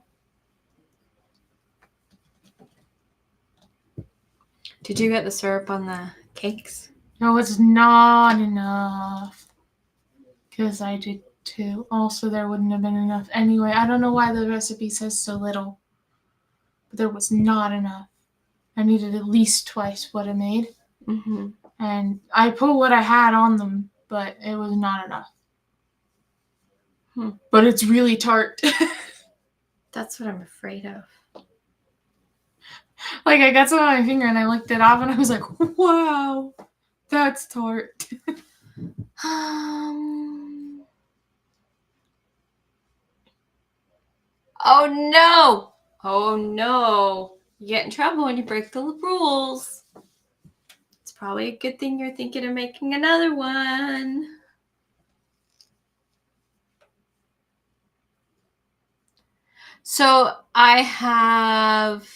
Speaker 1: Did you get the syrup on the cakes?
Speaker 4: No, it's not enough. Because I did too. Also, there wouldn't have been enough anyway. I don't know why the recipe says so little. But there was not enough. I needed at least twice what I made.
Speaker 1: Mm-hmm.
Speaker 4: And I put what I had on them, but it was not enough. But it's really tart.
Speaker 1: That's what I'm afraid of.
Speaker 4: Like, I got some on my finger and I licked it off and I was like, wow, that's tart.
Speaker 1: Oh no! Oh no! You get in trouble when you break the rules. It's probably a good thing you're thinking of making another one. So I have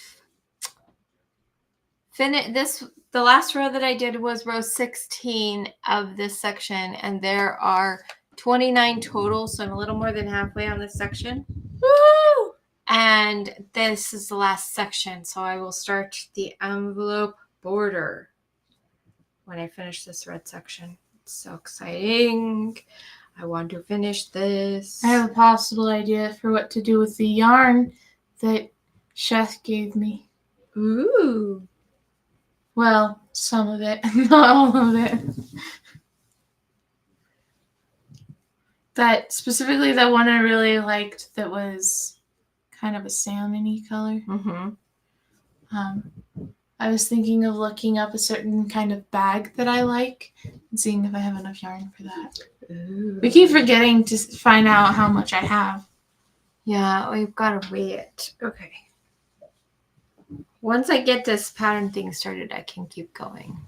Speaker 1: finished this. The last row that I did was row 16 of this section, and there are 29 total, so I'm a little more than halfway on this section.
Speaker 4: Woo!
Speaker 1: And this is the last section, so I will start the envelope border when I finish this red section. It's so exciting. I want to finish this.
Speaker 4: I have a possible idea for what to do with the yarn that Chef gave me.
Speaker 1: Ooh.
Speaker 4: Well, some of it, not all of it. That specifically the one I really liked that was kind of a salmon-y color.
Speaker 1: Mm-hmm.
Speaker 4: I was thinking of looking up a certain kind of bag that I like and seeing if I have enough yarn for that.
Speaker 1: Ooh.
Speaker 4: We keep forgetting to find out how much I have.
Speaker 1: Yeah, we've got to wait. Okay. Once I get this pattern thing started, I can keep going.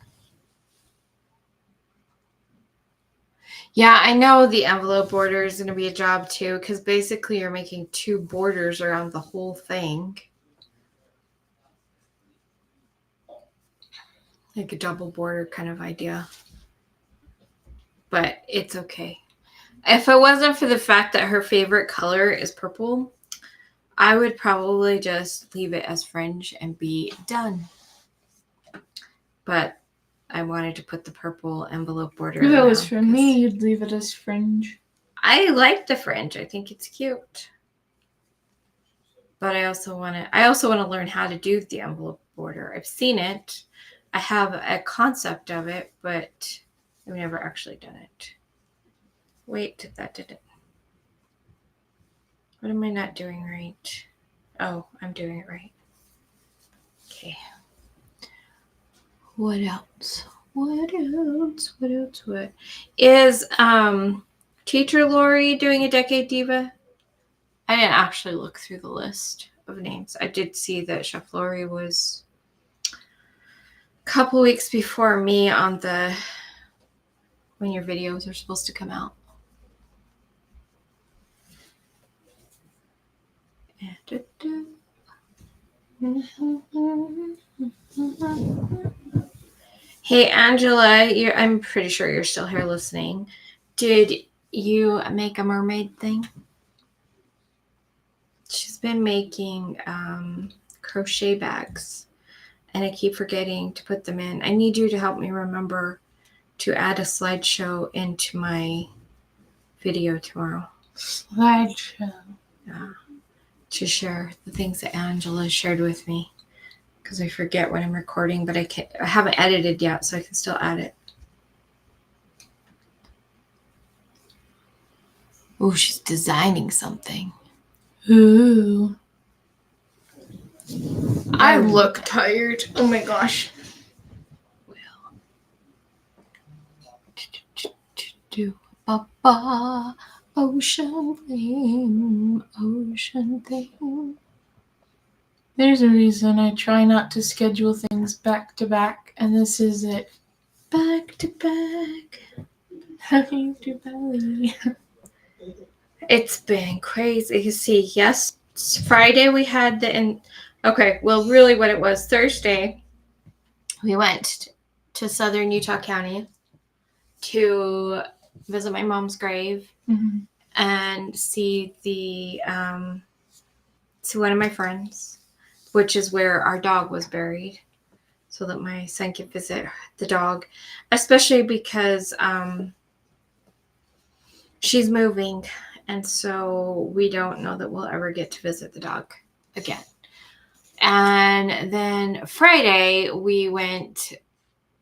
Speaker 1: Yeah, I know the envelope border is going to be a job too, because basically you're making two borders around the whole thing. Like a double border kind of idea. But it's okay. If it wasn't for the fact that her favorite color is purple, I would probably just leave it as fringe and be done. But I wanted to put the purple envelope border.
Speaker 4: If it was for me, you'd leave it as fringe.
Speaker 1: I like the fringe. I think it's cute. But I also want to learn how to do the envelope border. I've seen it. I have a concept of it, but I've never actually done it. Wait, that did it. What am I not doing right? Oh, I'm doing it right. Okay. What else? What is Teacher Lori doing a Decade Diva? I didn't actually look through the list of names. I did see that Chef Lori was a couple weeks before me on the when your videos are supposed to come out. Hey, Angela, I'm pretty sure you're still here listening. Did you make a mermaid thing? She's been making crochet bags, and I keep forgetting to put them in. I need you to help me remember to add a slideshow into my video tomorrow.
Speaker 4: Slideshow.
Speaker 1: To share the things that Angela shared with me, because I forget when I'm recording, but I haven't edited yet, so I can still add it. Oh, she's designing something.
Speaker 4: Ooh. I look tired. Oh my gosh.
Speaker 1: Do ba ocean thing.
Speaker 4: There's a reason I try not to schedule things back to back, and this is it.
Speaker 1: Back to back.
Speaker 4: Happy to belly.
Speaker 1: It's been crazy. You see, yes, Friday we had okay, well, really what it was, Thursday, we went to southern Utah County to visit my mom's grave and see see one of my friends, which is where our dog was buried, so that my son could visit the dog, especially because she's moving, and so we don't know that we'll ever get to visit the dog again. And then Friday we went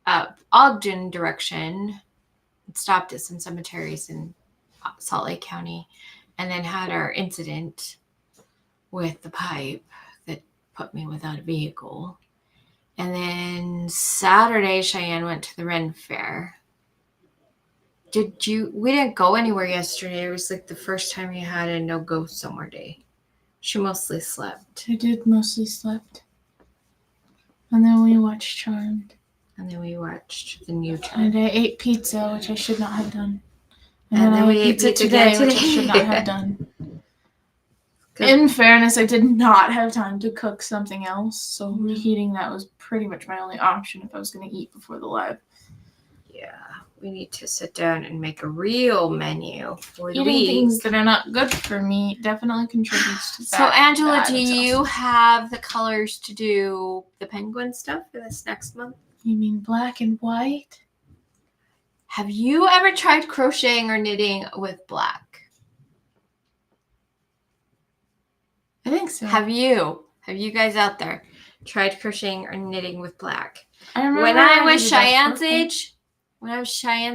Speaker 1: up Ogden direction, stopped at some cemeteries in Salt Lake County, and then had our incident with the pipe that put me without a vehicle. And then Saturday, ShiAnne went to the Ren Fair. We didn't go anywhere yesterday. It was like the first time you had a no-go somewhere day. She mostly slept.
Speaker 4: I did mostly slept. And then we watched Charmed.
Speaker 1: And then we watched the new Charmed.
Speaker 4: And I ate pizza, which I should not have done.
Speaker 1: And then we ate pizza today,
Speaker 4: which I should not have done. In fairness, I did not have time to cook something else, so reheating that was pretty much my only option if I was going to eat before the live.
Speaker 1: Yeah, we need to sit down and make a real menu for the
Speaker 4: Eating
Speaker 1: week.
Speaker 4: things that are not good for me definitely contributes to that.
Speaker 1: So, Angela, do you have the colors to do the penguin stuff for this next month?
Speaker 4: You mean black and white?
Speaker 1: Have you ever tried crocheting or knitting with black?
Speaker 4: I think so.
Speaker 1: Have you guys out there tried crocheting or knitting with black?
Speaker 4: I remember
Speaker 1: When I was
Speaker 4: did that
Speaker 1: ShiAnne's
Speaker 4: purple.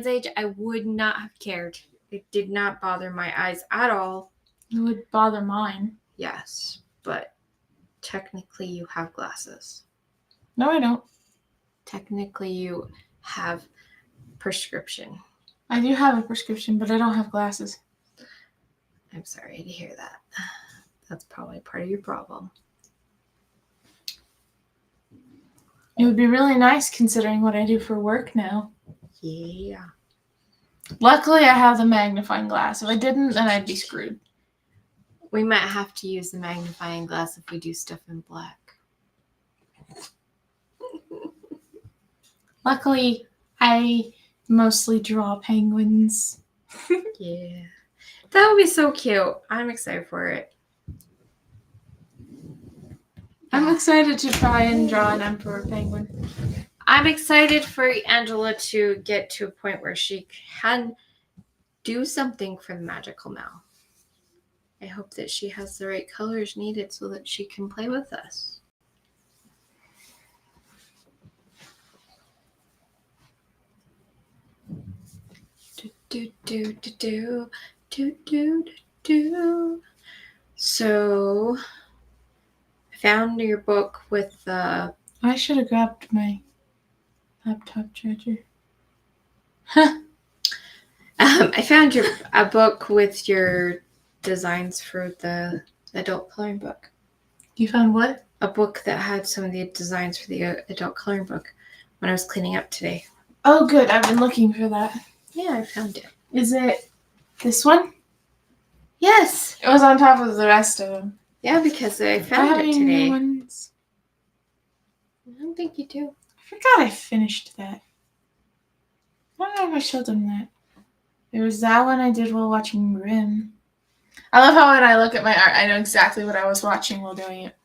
Speaker 1: age, I would not have cared. It did not bother my eyes at all.
Speaker 4: It would bother mine.
Speaker 1: Yes, but technically you have glasses.
Speaker 4: No, I don't.
Speaker 1: Technically you have prescription.
Speaker 4: I do have a prescription, but I don't have glasses.
Speaker 1: I'm sorry to hear that. That's probably part of your problem.
Speaker 4: It would be really nice considering what I do for work now.
Speaker 1: Yeah.
Speaker 4: Luckily, I have the magnifying glass. If I didn't, then I'd be screwed.
Speaker 1: We might have to use the magnifying glass if we do stuff in black.
Speaker 4: Luckily, I mostly draw penguins.
Speaker 1: Yeah. That would be so cute. I'm excited for it.
Speaker 4: I'm excited to try and draw an emperor penguin.
Speaker 1: I'm excited for Angela to get to a point where she can do something for the magical now. I hope that she has the right colors needed so that she can play with us. So, I found your book with the...
Speaker 4: I should have grabbed my laptop charger.
Speaker 1: I found a book with your designs for the adult coloring book.
Speaker 4: You found what?
Speaker 1: A book that had some of the designs for the adult coloring book when I was cleaning up today.
Speaker 4: Oh, good. I've been looking for that.
Speaker 1: Yeah, I found it.
Speaker 4: Is it this one?
Speaker 1: Yes.
Speaker 4: It was on top of the rest of them.
Speaker 1: Yeah, because I
Speaker 4: I
Speaker 1: found
Speaker 4: have
Speaker 1: it
Speaker 4: any
Speaker 1: today.
Speaker 4: new ones.
Speaker 1: I don't think you do.
Speaker 4: I forgot I finished that. I don't know if I showed them that. There was that one I did while watching Grimm. I love how when I look at my art, I know exactly what I was watching while doing it.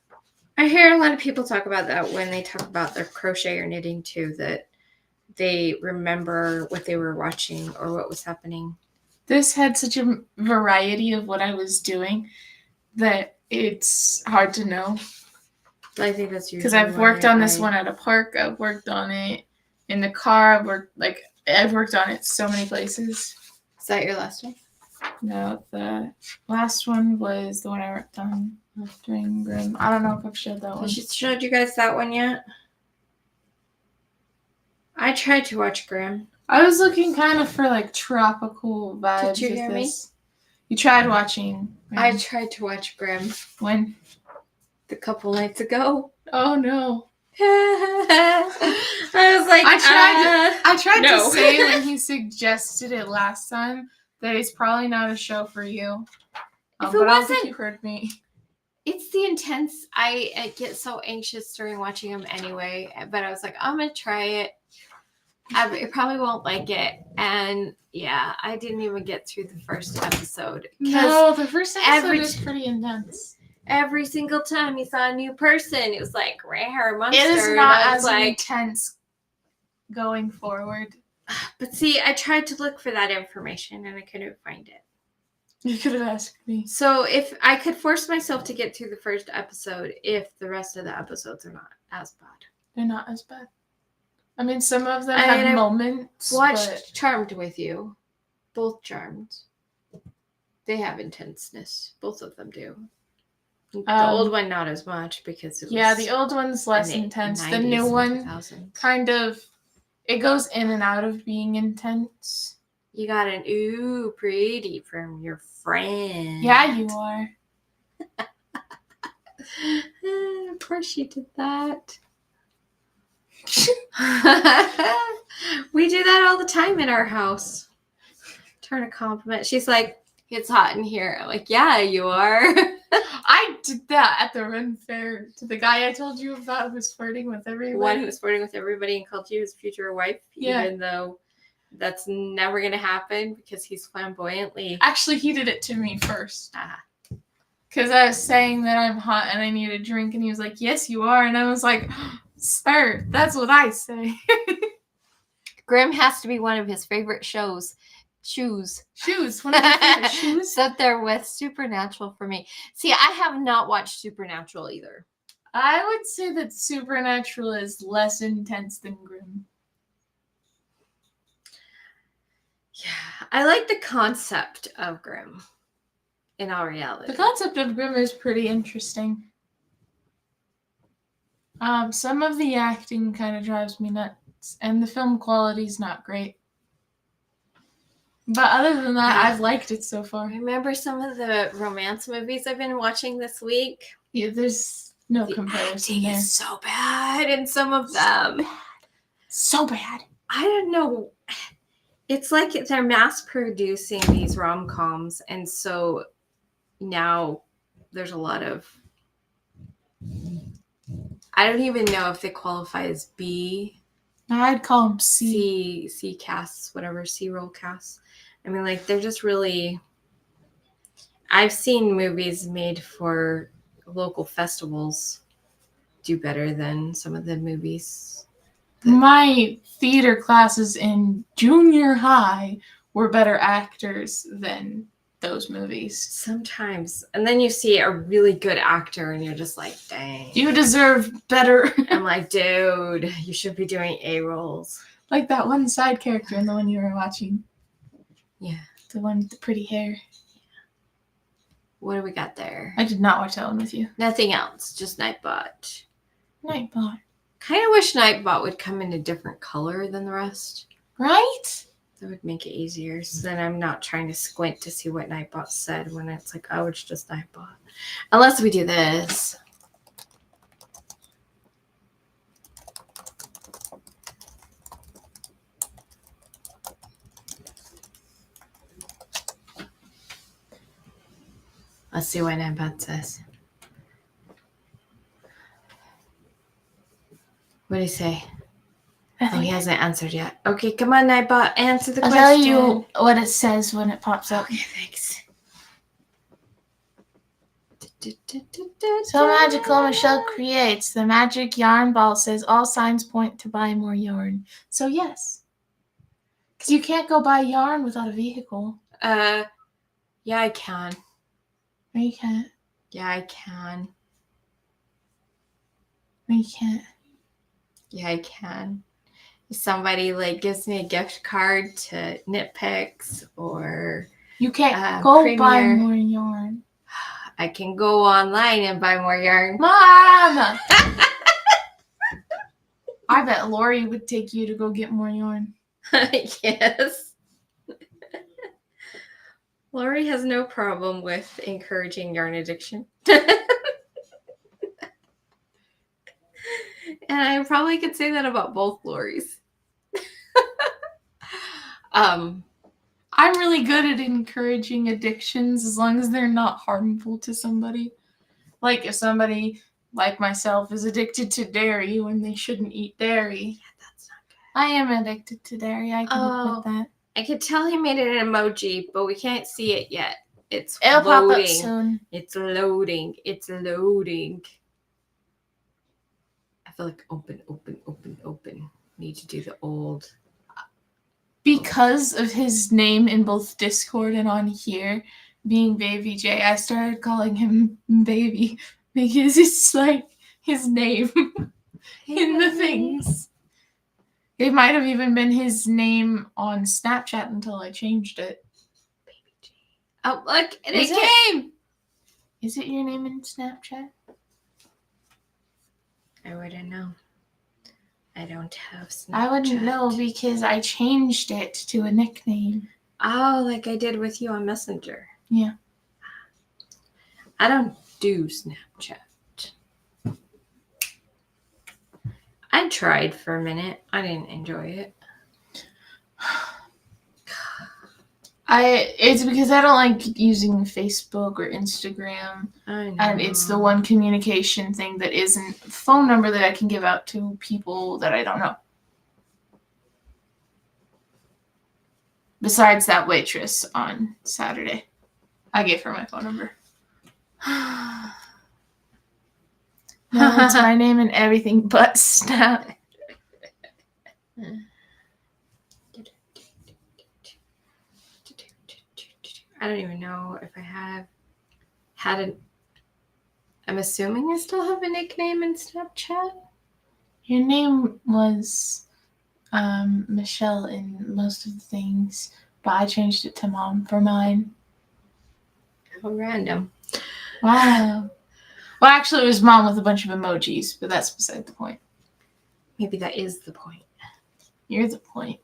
Speaker 1: I hear a lot of people talk about that when they talk about their crochet or knitting too, that they remember what they were watching or what was happening.
Speaker 4: This had such a variety of what I was doing that it's hard to know.
Speaker 1: I think that's usually
Speaker 4: Because I've
Speaker 1: why
Speaker 4: worked on this
Speaker 1: I-
Speaker 4: one at a park. I've worked on it in the car. I've worked on it so many places.
Speaker 1: Is that your last one?
Speaker 4: No, the last one was the one I worked on during Grimm. I don't know if I've showed that one.
Speaker 1: Has she showed you guys that one yet? I tried to watch Grimm.
Speaker 4: I was looking kind of for like tropical vibes.
Speaker 1: Did you
Speaker 4: with
Speaker 1: hear me?
Speaker 4: this. You tried watching Grimm.
Speaker 1: I tried to watch Grimm
Speaker 4: When?
Speaker 1: a couple nights ago.
Speaker 4: Oh no.
Speaker 1: I was like,
Speaker 4: I tried
Speaker 1: no.
Speaker 4: to say when he suggested it last time that it's probably not a show for you.
Speaker 1: If it
Speaker 4: but I don't think
Speaker 1: wasn't-
Speaker 4: you heard me.
Speaker 1: It's the intense. I get so anxious during watching them anyway. But I was like, I'm gonna try it. I probably won't like it. And yeah, I didn't even get through the first episode.
Speaker 4: No, the first episode
Speaker 1: every
Speaker 4: is pretty intense.
Speaker 1: Every single time you saw a new person, it was like rare monster.
Speaker 4: It is
Speaker 1: and
Speaker 4: not
Speaker 1: I was
Speaker 4: as
Speaker 1: like,
Speaker 4: intense going forward.
Speaker 1: but see, I tried to look for that information and I couldn't find it.
Speaker 4: You could have asked me.
Speaker 1: So if I could force myself to get through the first episode, if the rest of the episodes are not as bad.
Speaker 4: They're not as bad. I mean, some of them
Speaker 1: I
Speaker 4: have
Speaker 1: mean, I
Speaker 4: moments.
Speaker 1: Watched
Speaker 4: but
Speaker 1: Charmed with you. Both Charmed. They have intenseness. Both of them do. The old one not as much because it was
Speaker 4: yeah, the old one's less
Speaker 1: in the
Speaker 4: intense. The
Speaker 1: 90s
Speaker 4: new
Speaker 1: and
Speaker 4: one
Speaker 1: 2000s.
Speaker 4: kind of, it goes in and out of being intense.
Speaker 1: You got an ooh pretty from your friend.
Speaker 4: Yeah, you are.
Speaker 1: Of course you did that. We do that all the time in our house. Turn a compliment. She's like, it's hot in here. I'm like, yeah, you are.
Speaker 4: I did that at the Ren Fair to the guy I told you about who was flirting with everyone.
Speaker 1: One who's flirting with everybody and called you his future wife,
Speaker 4: Yeah.
Speaker 1: even though that's never going to happen because he's flamboyantly.
Speaker 4: Actually, he did it to me first.
Speaker 1: Ah.
Speaker 4: Because I was saying that I'm hot and I need a drink, and he was like, yes, you are. And I was like, sir, that's what I say.
Speaker 1: Grimm has to be one of his favorite shows. Shoes.
Speaker 4: Shoes. One of my favorite shoes.
Speaker 1: Up there with Supernatural for me. See, I have not watched Supernatural either.
Speaker 4: I would say that Supernatural is less intense than Grimm.
Speaker 1: Yeah, I like the concept of Grimm. In all reality,
Speaker 4: The concept of Grimm is pretty interesting. Some of the acting kind of drives me nuts, and the film quality's not great. But other than that, I've liked it so far.
Speaker 1: remember some of the romance movies I've been watching this week?
Speaker 4: Yeah, there's no
Speaker 1: The
Speaker 4: comparison
Speaker 1: acting
Speaker 4: there.
Speaker 1: is so bad in some of them.
Speaker 4: So bad.
Speaker 1: I don't know. It's like they're mass producing these rom-coms, and so now there's a lot of, I don't even know if they qualify as B,
Speaker 4: I'd call them C.
Speaker 1: C casts, whatever, C roll casts. I mean, like, they're just really, I've seen movies made for local festivals do better than some of the movies.
Speaker 4: My theater classes in junior high were better actors than those movies.
Speaker 1: Sometimes. And then you see a really good actor and you're just like, dang.
Speaker 4: You deserve better.
Speaker 1: I'm like, dude, you should be doing A rolls.
Speaker 4: Like that one side character in the one you were watching.
Speaker 1: Yeah.
Speaker 4: The one with the pretty hair.
Speaker 1: What do we got there?
Speaker 4: I did not watch that one with you.
Speaker 1: Nothing else, just Nightbot.
Speaker 4: Nightbot.
Speaker 1: Kind of wish Nightbot would come in a different color than the rest.
Speaker 4: Right?
Speaker 1: That would make it easier. So then I'm not trying to squint to see what Nightbot said when it's like, oh, it's just Nightbot. Unless we do this. Let's see what Nightbot says. What do you say? he hasn't answered yet. Okay, come on, Nightbot, answer the
Speaker 4: I'll
Speaker 1: question.
Speaker 4: tell you what it says when it pops up.
Speaker 1: Okay, thanks.
Speaker 4: So magical, Michelle creates. The magic yarn ball says all signs point to buy more yarn. So yes. Because you can't go buy yarn without a vehicle.
Speaker 1: Yeah, I can.
Speaker 4: No, you can't.
Speaker 1: Yeah, I can.
Speaker 4: No, you can't.
Speaker 1: Yeah, I can. If somebody like gives me a gift card to Knit Picks or
Speaker 4: You can't go buy
Speaker 1: Premier.
Speaker 4: more yarn.
Speaker 1: I can go online and buy more yarn.
Speaker 4: Mom! I bet Lori would take you to go get more yarn.
Speaker 1: Yes. Lori has no problem with encouraging yarn addiction. And I probably could say that about both Loris.
Speaker 4: I'm really good at encouraging addictions as long as they're not harmful to somebody. Like if somebody, like myself, is addicted to dairy when they shouldn't eat dairy.
Speaker 1: Yeah, that's not good.
Speaker 4: I am addicted to dairy. I can admit that.
Speaker 1: I could tell he made an emoji, but we can't see it yet. It's
Speaker 4: It'll
Speaker 1: loading.
Speaker 4: pop up soon.
Speaker 1: It's loading. It's loading. I feel like open. Need to do the old.
Speaker 4: Because of his name in both Discord and on here being Baby J, I started calling him Baby because it's like his name in the things. It might have even been his name on Snapchat until I changed it.
Speaker 1: Baby J. Oh, look, and
Speaker 4: Is
Speaker 1: it
Speaker 4: it?
Speaker 1: came.
Speaker 4: Is it your name in Snapchat?
Speaker 1: I wouldn't know. I don't have Snapchat.
Speaker 4: I wouldn't know because I changed it to a nickname.
Speaker 1: Oh, like I did with you on Messenger.
Speaker 4: Yeah.
Speaker 1: I don't do Snapchat. I tried for a minute. I didn't enjoy it.
Speaker 4: It's because I don't like using Facebook or Instagram.
Speaker 1: I know.
Speaker 4: And it's the one communication thing that isn't a phone number that I can give out to people that I don't know. Besides that waitress on Saturday. I gave her my phone number. No, it's my name and everything but Snap.
Speaker 1: I don't even know if I had an. I'm assuming I still have a nickname in Snapchat.
Speaker 4: Your name was Michelle in most of the things, but I changed it to Mom for mine.
Speaker 1: How random.
Speaker 4: Wow. Well, actually, it was Mom with a bunch of emojis, but that's beside the point.
Speaker 1: Maybe that is the point.
Speaker 4: You're the point.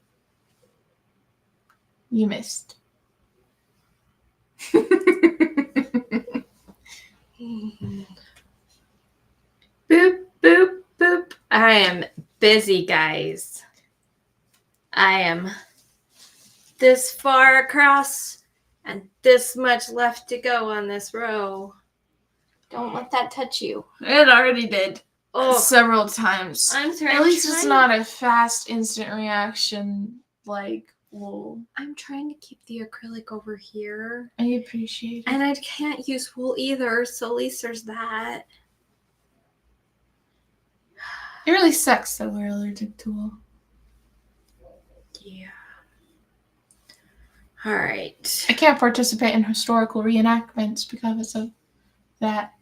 Speaker 4: You missed.
Speaker 1: Boop, boop, boop. I am busy, guys. I am this far across and this much left to go on this row. Don't let that touch you.
Speaker 4: It already did.
Speaker 1: Oh,
Speaker 4: Several times.
Speaker 1: I'm sorry.
Speaker 4: At least it's not a fast, instant reaction like wool.
Speaker 1: I'm trying to keep the acrylic over here.
Speaker 4: I appreciate it.
Speaker 1: And I can't use wool either, so at least there's that.
Speaker 4: It really sucks that we're allergic to wool.
Speaker 1: Yeah. All right.
Speaker 4: I can't participate in historical reenactments because of that.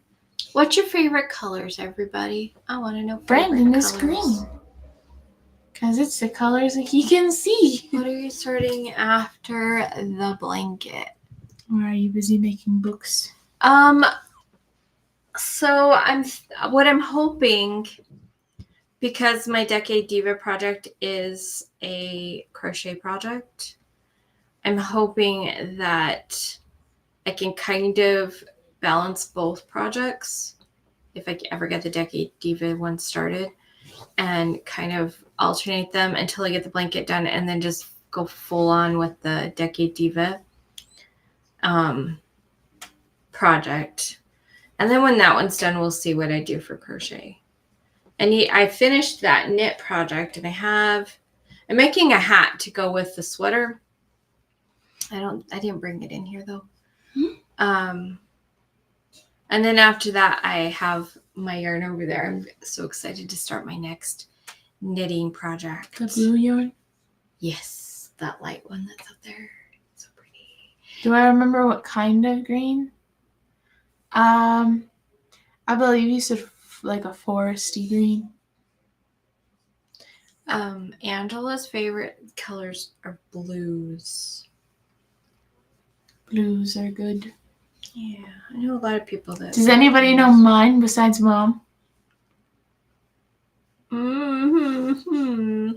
Speaker 1: What's your favorite colors, everybody? I want to know.
Speaker 4: Brandon is
Speaker 1: colors.
Speaker 4: green. Because it's the colors that he can see.
Speaker 1: What are you starting after the blanket?
Speaker 4: Or are you busy making books?
Speaker 1: So what I'm hoping, because my Decade Diva project is a crochet project, I'm hoping that I can kind of balance both projects if I ever get the Decade Diva one started, and kind of alternate them until I get the blanket done, and then just go full on with the Decade Diva project. And then when that one's done, we'll see what I do for crochet. I finished that knit project, and I'm making a hat to go with the sweater. I didn't bring it in here though. And then after that, I have my yarn over there. I'm so excited to start my next knitting project.
Speaker 4: The blue yarn?
Speaker 1: Yes, that light one that's up there. So pretty.
Speaker 4: Do I remember what kind of green? I believe you said like a foresty green.
Speaker 1: Angela's favorite colors are blues.
Speaker 4: Blues are good.
Speaker 1: Yeah, I know a lot of people that.
Speaker 4: Does anybody know mine besides Mom?
Speaker 1: Mm-hmm.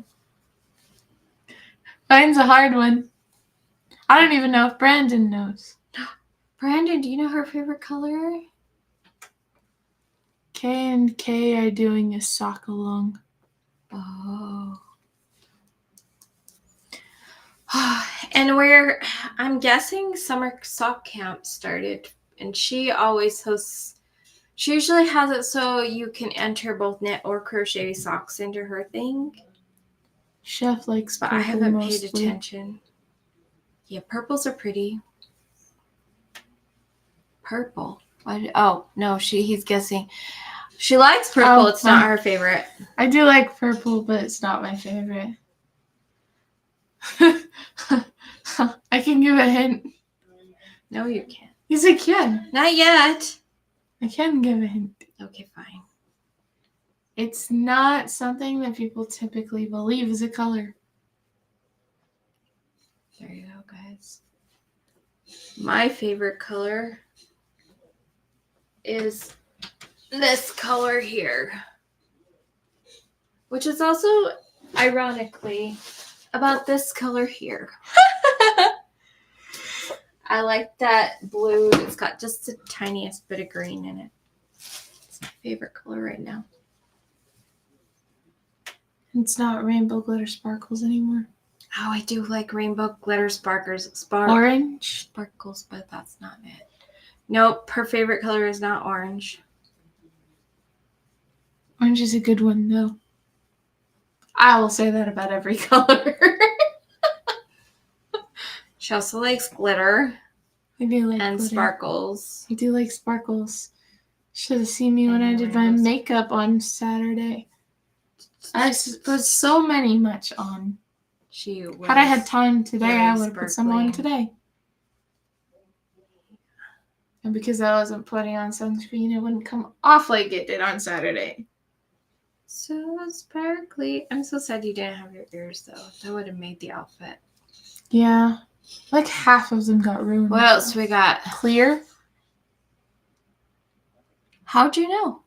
Speaker 4: Mine's a hard one. I don't even know if Brandon knows.
Speaker 1: Brandon, do you know her favorite color?
Speaker 4: K and K are doing a sock along.
Speaker 1: Oh. And I'm guessing summer sock camp started, and she always hosts. She usually has it so you can enter both knit or crochet socks into her thing.
Speaker 4: Chef likes
Speaker 1: But
Speaker 4: purple
Speaker 1: I haven't
Speaker 4: mostly.
Speaker 1: paid attention. Yeah, purples are pretty. Purple. Oh no, he's guessing. She likes purple.
Speaker 4: Oh,
Speaker 1: it's not her favorite.
Speaker 4: I do like purple, but it's not my favorite. I can give a hint.
Speaker 1: No, you can't.
Speaker 4: Yes, I can.
Speaker 1: Not yet.
Speaker 4: I can give a hint.
Speaker 1: Okay, fine.
Speaker 4: It's not something that people typically believe is a color.
Speaker 1: There you go, guys. My favorite color is this color here, which is also ironically about this color here. I like that blue. It's got just the tiniest bit of green in it. It's my favorite color right now.
Speaker 4: It's not rainbow glitter sparkles anymore.
Speaker 1: Oh, I do like rainbow glitter sparkles,
Speaker 4: Orange.
Speaker 1: sparkles, but that's not it. Nope, her favorite color is not orange.
Speaker 4: Orange is a good one, though. I will say that about every color.
Speaker 1: She also likes glitter
Speaker 4: I do like
Speaker 1: and
Speaker 4: glitter.
Speaker 1: sparkles.
Speaker 4: I do like sparkles. Should have seen me when I did my
Speaker 1: rainbows.
Speaker 4: makeup on Saturday. I put so much on. Had I had time today, I would have put some on today. And because I wasn't putting on sunscreen, it wouldn't come off like it did on Saturday.
Speaker 1: So sparkly. I'm so sad you didn't have your ears, though. That would have made the outfit.
Speaker 4: Yeah. Like half of them got ruined.
Speaker 1: What else we got?
Speaker 4: Clear?
Speaker 1: How'd you know?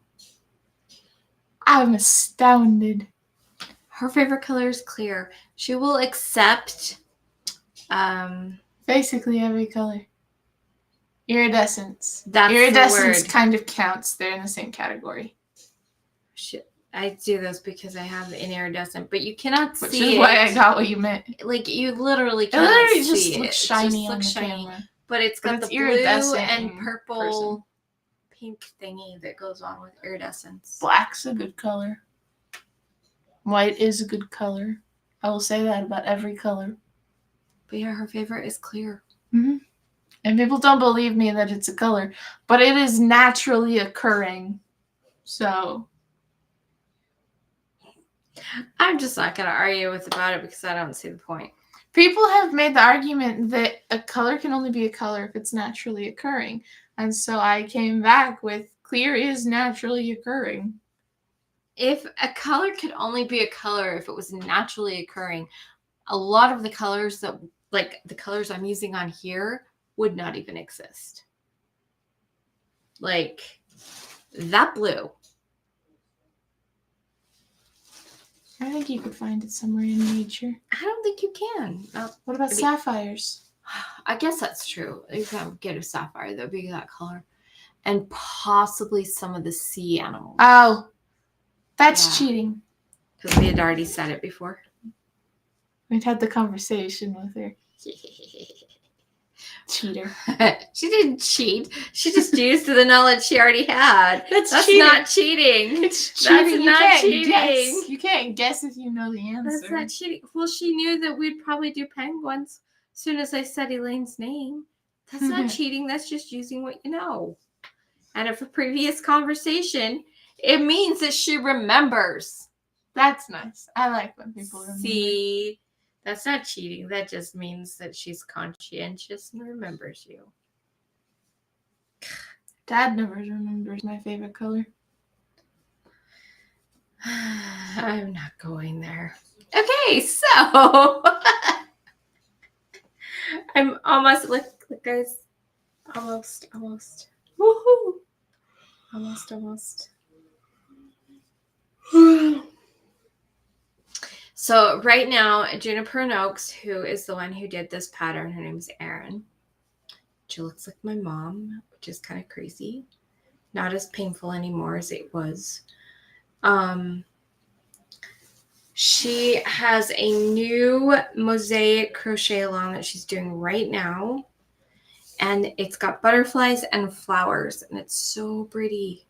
Speaker 4: I'm astounded.
Speaker 1: Her favorite color is clear. She will accept
Speaker 4: Basically every color. Iridescence.
Speaker 1: That's
Speaker 4: Iridescence
Speaker 1: the word.
Speaker 4: kind of counts. They're in the same category.
Speaker 1: I do those because I have an iridescent, but you cannot
Speaker 4: Which
Speaker 1: see
Speaker 4: is
Speaker 1: it.
Speaker 4: why I got what you meant.
Speaker 1: Like, you literally
Speaker 4: It
Speaker 1: can't
Speaker 4: literally
Speaker 1: see
Speaker 4: just
Speaker 1: it.
Speaker 4: looks
Speaker 1: It
Speaker 4: shiny
Speaker 1: just
Speaker 4: on
Speaker 1: looks
Speaker 4: the
Speaker 1: shiny.
Speaker 4: camera.
Speaker 1: But it's got
Speaker 4: But
Speaker 1: the
Speaker 4: it's
Speaker 1: blue
Speaker 4: iridescent
Speaker 1: and
Speaker 4: in
Speaker 1: purple pink thingy that goes on with iridescence.
Speaker 4: Black's a good color. White is a good color. I will say that about every color.
Speaker 1: But yeah, her favorite is clear.
Speaker 4: Mm-hmm. And people don't believe me that it's a color, but it is naturally occurring. So
Speaker 1: I'm just not going to argue about it because I don't see the point.
Speaker 4: people have made the argument that a color can only be a color if it's naturally occurring. And so I came back with clear is naturally occurring.
Speaker 1: If a color could only be a color if it was naturally occurring, a lot of the colors that, like the colors I'm using on here, would not even exist. Like that blue.
Speaker 4: I think you could find it somewhere in nature.
Speaker 1: I don't think you can.
Speaker 4: What about sapphires?
Speaker 1: I guess that's true. You can get a sapphire that would be that color. And possibly some of the sea animals.
Speaker 4: Oh, that's
Speaker 1: Yeah.
Speaker 4: cheating.
Speaker 1: Because we had already said it before.
Speaker 4: We'd had the conversation with her. Cheater.
Speaker 1: She didn't cheat. She just used the knowledge she already had. That's
Speaker 4: cheating.
Speaker 1: not cheating.
Speaker 4: It's
Speaker 1: That's
Speaker 4: cheating.
Speaker 1: not
Speaker 4: you can't
Speaker 1: cheating.
Speaker 4: Guess. You can't guess if you know the answer.
Speaker 1: That's not cheating. Well, she knew that we'd probably do penguins as soon as I said Elaine's name. That's not cheating. That's just using what you know. And if a previous conversation, it means that she remembers.
Speaker 4: That's nice. I like when people remember.
Speaker 1: See, that's not cheating. That just means that she's conscientious and remembers you.
Speaker 4: Dad never remembers my favorite color.
Speaker 1: I'm not going there. Okay, so I'm almost look guys. Almost. Woohoo! Almost. So right now, Juniper and Oaks, who is the one who did this pattern, her name is Erin. She looks like my mom, which is kind of crazy. Not as painful anymore as it was. She has a new mosaic crochet along that she's doing right now. And it's got butterflies and flowers, and it's so pretty.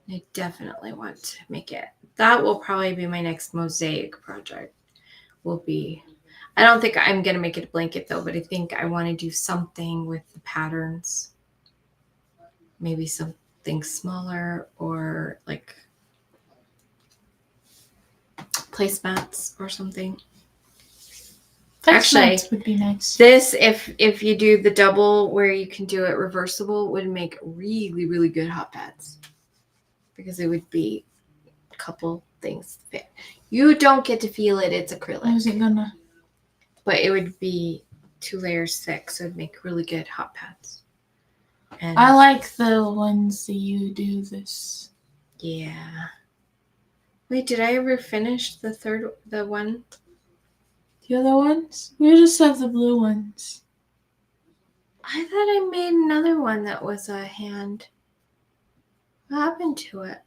Speaker 1: I definitely want to make it. That will probably be my next mosaic project. I don't think I'm going to make it a blanket though, but I think I want to do something with the patterns. Maybe something smaller or like placemats or something. Actually,
Speaker 4: Placemats would be nice.
Speaker 1: This, if you do the double where you can do it reversible, would make really, really good hot pads. Because it would be a couple things fit. You don't get to feel it, it's acrylic.
Speaker 4: I wasn't gonna.
Speaker 1: But it would be 2 layers thick, so it'd make really good hot pads. And
Speaker 4: I like the ones that you do this.
Speaker 1: yeah. Wait, did I ever finish the one?
Speaker 4: The other ones? We just have the blue ones.
Speaker 1: I thought I made another one that was a hand. What happened to it?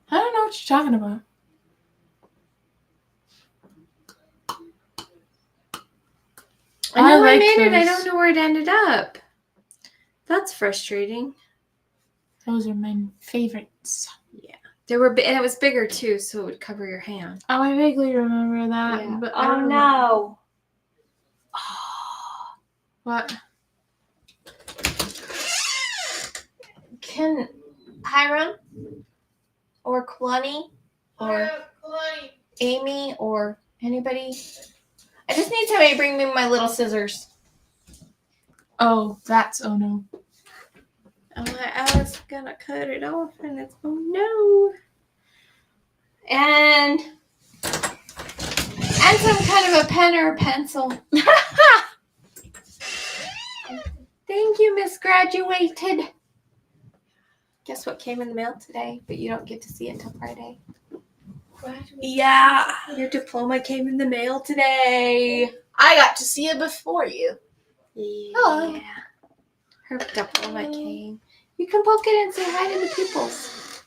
Speaker 4: I don't know what you're talking about.
Speaker 1: I know I
Speaker 4: like
Speaker 1: made it. I
Speaker 4: those.
Speaker 1: don't know where it ended up. That's frustrating.
Speaker 4: Those are my favorites.
Speaker 1: Yeah. They were, and it was bigger too, so it would cover your hand.
Speaker 4: Oh, I vaguely remember that.
Speaker 1: Yeah.
Speaker 4: But I
Speaker 3: Oh
Speaker 4: don't know.
Speaker 3: no.
Speaker 4: What?
Speaker 1: Can Hiram or Kalani or Amy or anybody? I just need somebody to bring me my little scissors.
Speaker 4: Oh, that's oh no.
Speaker 1: I was gonna cut it off, and it's oh no. And some kind of a pen or a pencil. Thank you, Miss Graduated. Guess what came in the mail today, but you don't get to see it until Friday.
Speaker 4: Yeah.
Speaker 1: Your diploma came in the mail today.
Speaker 4: I got to see it before you.
Speaker 1: Yeah.
Speaker 4: Hello.
Speaker 1: Her diploma came. You can poke it and say hi to the peoples.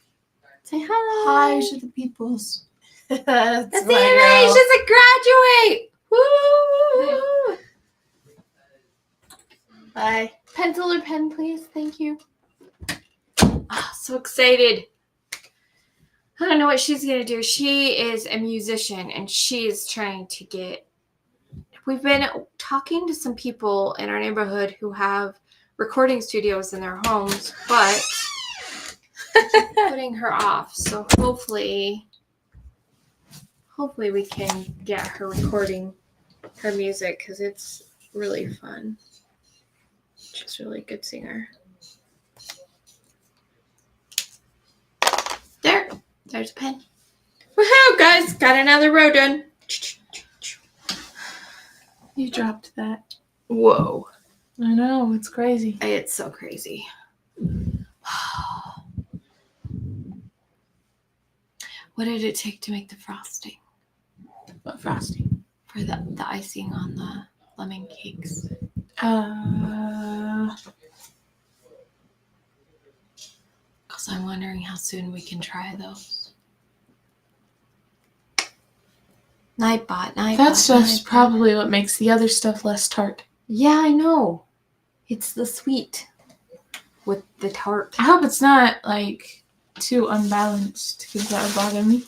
Speaker 1: Say hello.
Speaker 4: Hi to the peoples. That's
Speaker 1: That's
Speaker 4: my
Speaker 1: it,
Speaker 4: girl.
Speaker 1: she's a graduate. Woo!
Speaker 4: Bye.
Speaker 1: Pencil or pen, please. Thank you. Oh, so excited. I don't know what she's going to do. She is a musician, and she's trying to get... We've been talking to some people in our neighborhood who have recording studios in their homes, but putting her off. So hopefully we can get her recording her music, because it's really fun. She's a really good singer. There's a pen. Woohoo, guys! Got another row done.
Speaker 4: You dropped that.
Speaker 1: Whoa.
Speaker 4: I know, it's crazy.
Speaker 1: It's so crazy. What did it take to make the frosting?
Speaker 4: What frosting?
Speaker 1: For the icing on the lemon cakes? Because I'm wondering how soon we can try those. Nightbot.
Speaker 4: That stuff's probably what makes the other stuff less tart.
Speaker 1: Yeah, I know. It's the sweet with the tart.
Speaker 4: I hope it's not, like, too unbalanced, because that would bother me.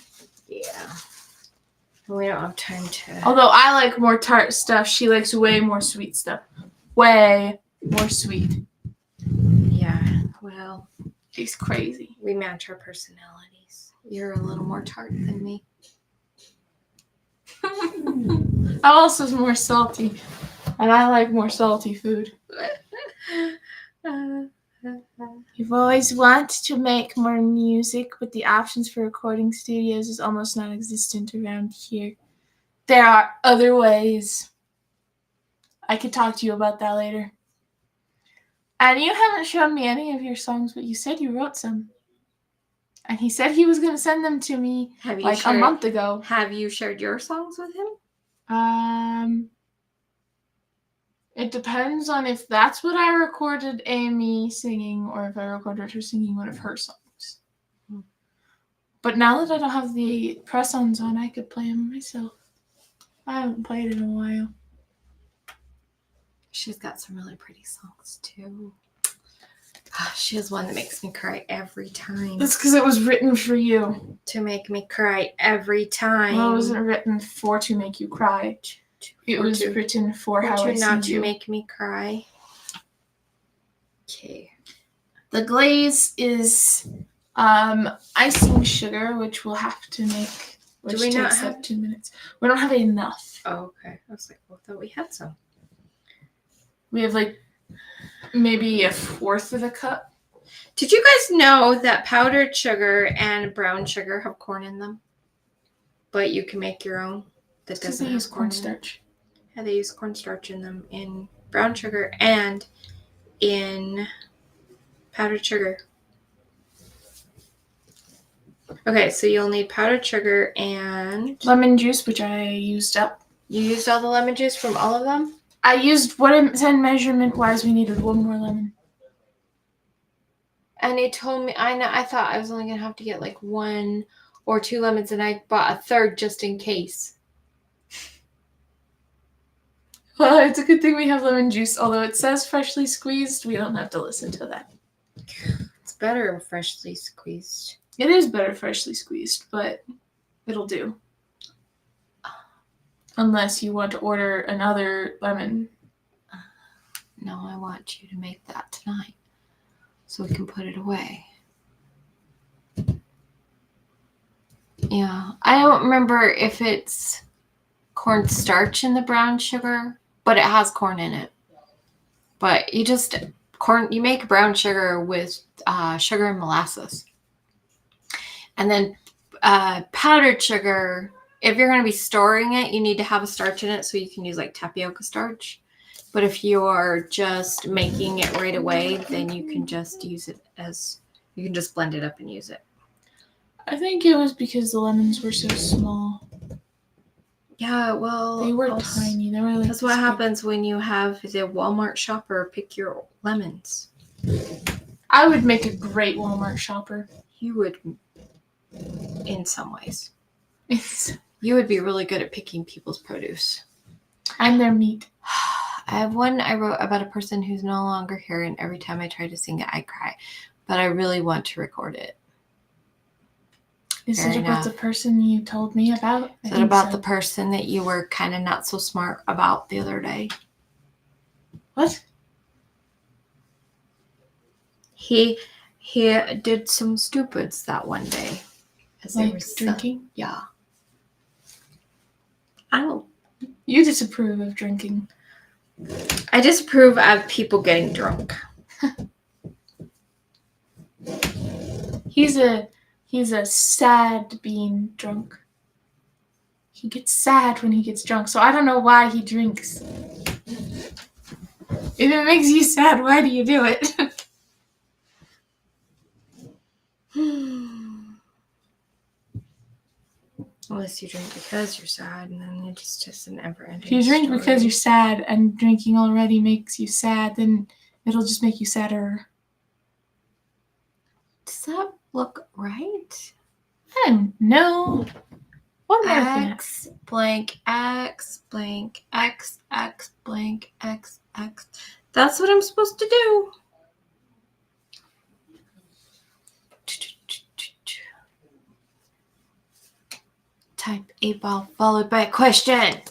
Speaker 1: Yeah. We don't have time to.
Speaker 4: Although I like more tart stuff, she likes way more sweet stuff. Way more sweet.
Speaker 1: Yeah. Well,
Speaker 4: She's crazy.
Speaker 1: we match our personalities. You're a little more tart than me.
Speaker 4: I'm also more salty, and I like more salty food. You've always wanted to make more music, but the options for recording studios is almost non-existent around here. There are other ways. I could talk to you about that later. And you haven't shown me any of your songs, but you said you wrote some. And he said he was going to send them to me
Speaker 1: Have you
Speaker 4: like a month ago.
Speaker 1: Have you shared your songs with him?
Speaker 4: It depends on if that's what I recorded Amy singing or if I recorded her singing one of her songs. But now that I don't have the press-ons on, I could play them myself. I haven't played in a while.
Speaker 1: She's got some really pretty songs too. She has one that makes me cry every time.
Speaker 4: That's because it was written for you.
Speaker 1: To make me cry every time.
Speaker 4: Well, it wasn't written for to make you cry. It was written for how I
Speaker 1: not
Speaker 4: see
Speaker 1: to
Speaker 4: you.
Speaker 1: make me cry. Okay.
Speaker 4: The glaze is icing sugar, which we'll have to make, which
Speaker 1: Do we not
Speaker 4: takes
Speaker 1: have-
Speaker 4: like 2 minutes. We don't have enough.
Speaker 1: Oh, okay. I was like, well, I thought we had some.
Speaker 4: We have like maybe a fourth of a cup.
Speaker 1: Did you guys know that powdered sugar and brown sugar have corn in them? But you can make your own that
Speaker 4: Because
Speaker 1: doesn't
Speaker 4: they use
Speaker 1: have corn in it.
Speaker 4: cornstarch.
Speaker 1: Yeah, they use cornstarch in them in brown sugar and in powdered sugar. Okay, so you'll need powdered sugar and
Speaker 4: Lemon juice, which I used up.
Speaker 1: you used all the lemon juice from all of them?
Speaker 4: I used what it said measurement-wise. We needed one more lemon.
Speaker 1: And it told me I thought I was only gonna have to get like 1 or 2 lemons, and I bought a third just in case.
Speaker 4: Well, it's a good thing we have lemon juice. Although it says freshly squeezed, we don't have to listen to that.
Speaker 1: It's better freshly squeezed.
Speaker 4: It is better freshly squeezed, but it'll do. Unless you want to order another lemon.
Speaker 1: No, I want you to make that tonight so we can put it away. Yeah, I don't remember if it's cornstarch in the brown sugar, but it has corn in it. But you make brown sugar with sugar and molasses. And then powdered sugar, if you're going to be storing it, you need to have a starch in it so you can use like tapioca starch. But if you're just making it right away, then you can just use it you can just blend it up and use it.
Speaker 4: I think it was because the lemons were so small.
Speaker 1: Yeah, well,
Speaker 4: They were tiny. They were like
Speaker 1: that's what happens when you have the Walmart shopper pick your lemons.
Speaker 4: I would make a great Walmart shopper.
Speaker 1: You would, in some ways. You would be really good at picking people's produce.
Speaker 4: And their meat.
Speaker 1: I have one I wrote about a person who's no longer here, and every time I try to sing it, I cry. But I really want to record it.
Speaker 4: Is
Speaker 1: Fair
Speaker 4: it about
Speaker 1: enough.
Speaker 4: the person you told me about?
Speaker 1: Is it about the person that you were kind of not so smart about the other day?
Speaker 4: What?
Speaker 1: He did some stupids that one day. As they
Speaker 4: Like
Speaker 1: were
Speaker 4: drinking?
Speaker 1: Yeah. I don't.
Speaker 4: You disapprove of drinking.
Speaker 1: I disapprove of people getting drunk.
Speaker 4: He's a sad being drunk. He gets sad when he gets drunk, so I don't know why he drinks. If it makes you sad, why do you do it?
Speaker 1: Unless you drink because you're sad, and then it's just an never-ending
Speaker 4: If you drink
Speaker 1: story.
Speaker 4: because you're sad and drinking already makes you sad, then it'll just make you sadder.
Speaker 1: Does that look right?
Speaker 4: I don't know. One more thing.
Speaker 1: X blank X blank X X blank X X. That's what I'm supposed to do. Type 8-ball followed by a question.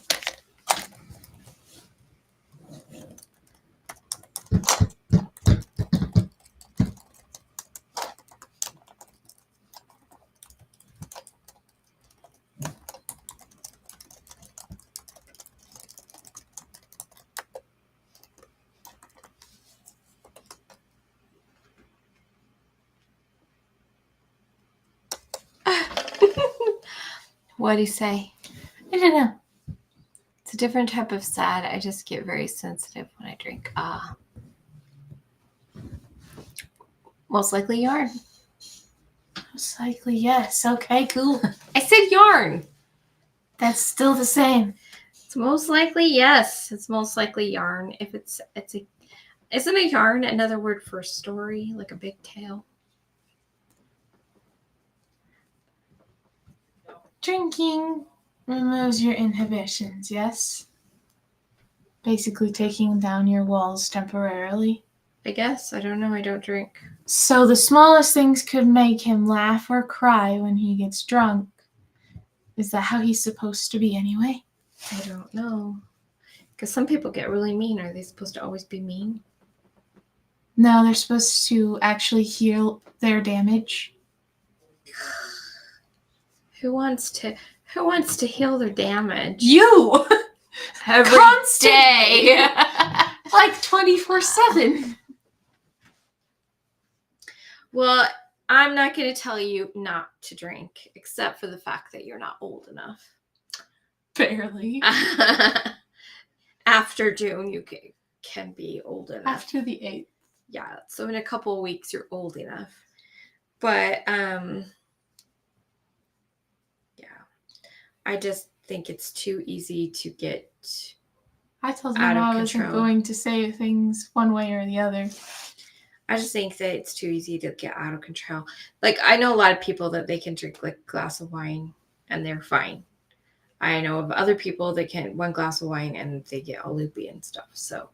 Speaker 1: What do you say?
Speaker 4: I don't know.
Speaker 1: It's a different type of sad. I just get very sensitive when I drink. Most likely yarn.
Speaker 4: Most likely, yes. Okay, cool.
Speaker 1: I said yarn.
Speaker 4: That's still the same.
Speaker 1: It's most likely yes. It's most likely yarn. If isn't a yarn another word for a story, like a big tale?
Speaker 4: Drinking removes your inhibitions, yes? Basically taking down your walls temporarily.
Speaker 1: I guess. I don't know. I don't drink.
Speaker 4: So the smallest things could make him laugh or cry when he gets drunk. Is that how he's supposed to be anyway?
Speaker 1: I don't know. Because some people get really mean. Are they supposed to always be mean?
Speaker 4: No, they're supposed to actually heal their damage.
Speaker 1: Who wants to heal their damage?
Speaker 4: You!
Speaker 1: Every
Speaker 4: Constantly!
Speaker 1: day.
Speaker 4: Like 24/7.
Speaker 1: Well, I'm not going to tell you not to drink, except for the fact that you're not old enough.
Speaker 4: Barely.
Speaker 1: After June, you can be old enough.
Speaker 4: After the 8th.
Speaker 1: Yeah, so in a couple of weeks, you're old enough. But, yeah. I just think it's too easy to get
Speaker 4: I told
Speaker 1: out
Speaker 4: him
Speaker 1: of
Speaker 4: I wasn't
Speaker 1: control.
Speaker 4: going to say things one way or the other.
Speaker 1: I just think that it's too easy to get out of control. Like, I know a lot of people that they can drink like a glass of wine and they're fine. I know of other people that can one glass of wine and they get all loopy and stuff. So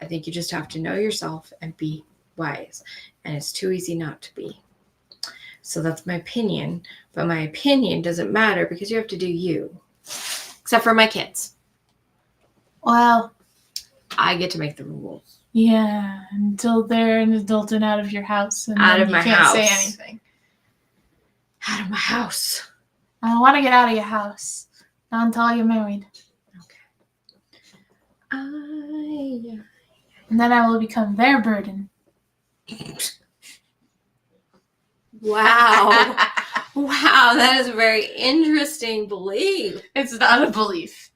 Speaker 1: I think you just have to know yourself and be wise. And it's too easy not to be. So that's my opinion. But my opinion doesn't matter because you have to do you. Except for my kids.
Speaker 4: Well,
Speaker 1: I get to make the rules.
Speaker 4: yeah, until they're an adult and out of your house. And
Speaker 1: Out
Speaker 4: then
Speaker 1: of
Speaker 4: you
Speaker 1: my
Speaker 4: can't say
Speaker 1: house.
Speaker 4: anything.
Speaker 1: Out of my house.
Speaker 4: I don't want to get out of your house. Not until I get married.
Speaker 1: Okay.
Speaker 4: And then I will become their burden.
Speaker 1: Wow. Wow, that is a very interesting belief.
Speaker 4: It's not a belief.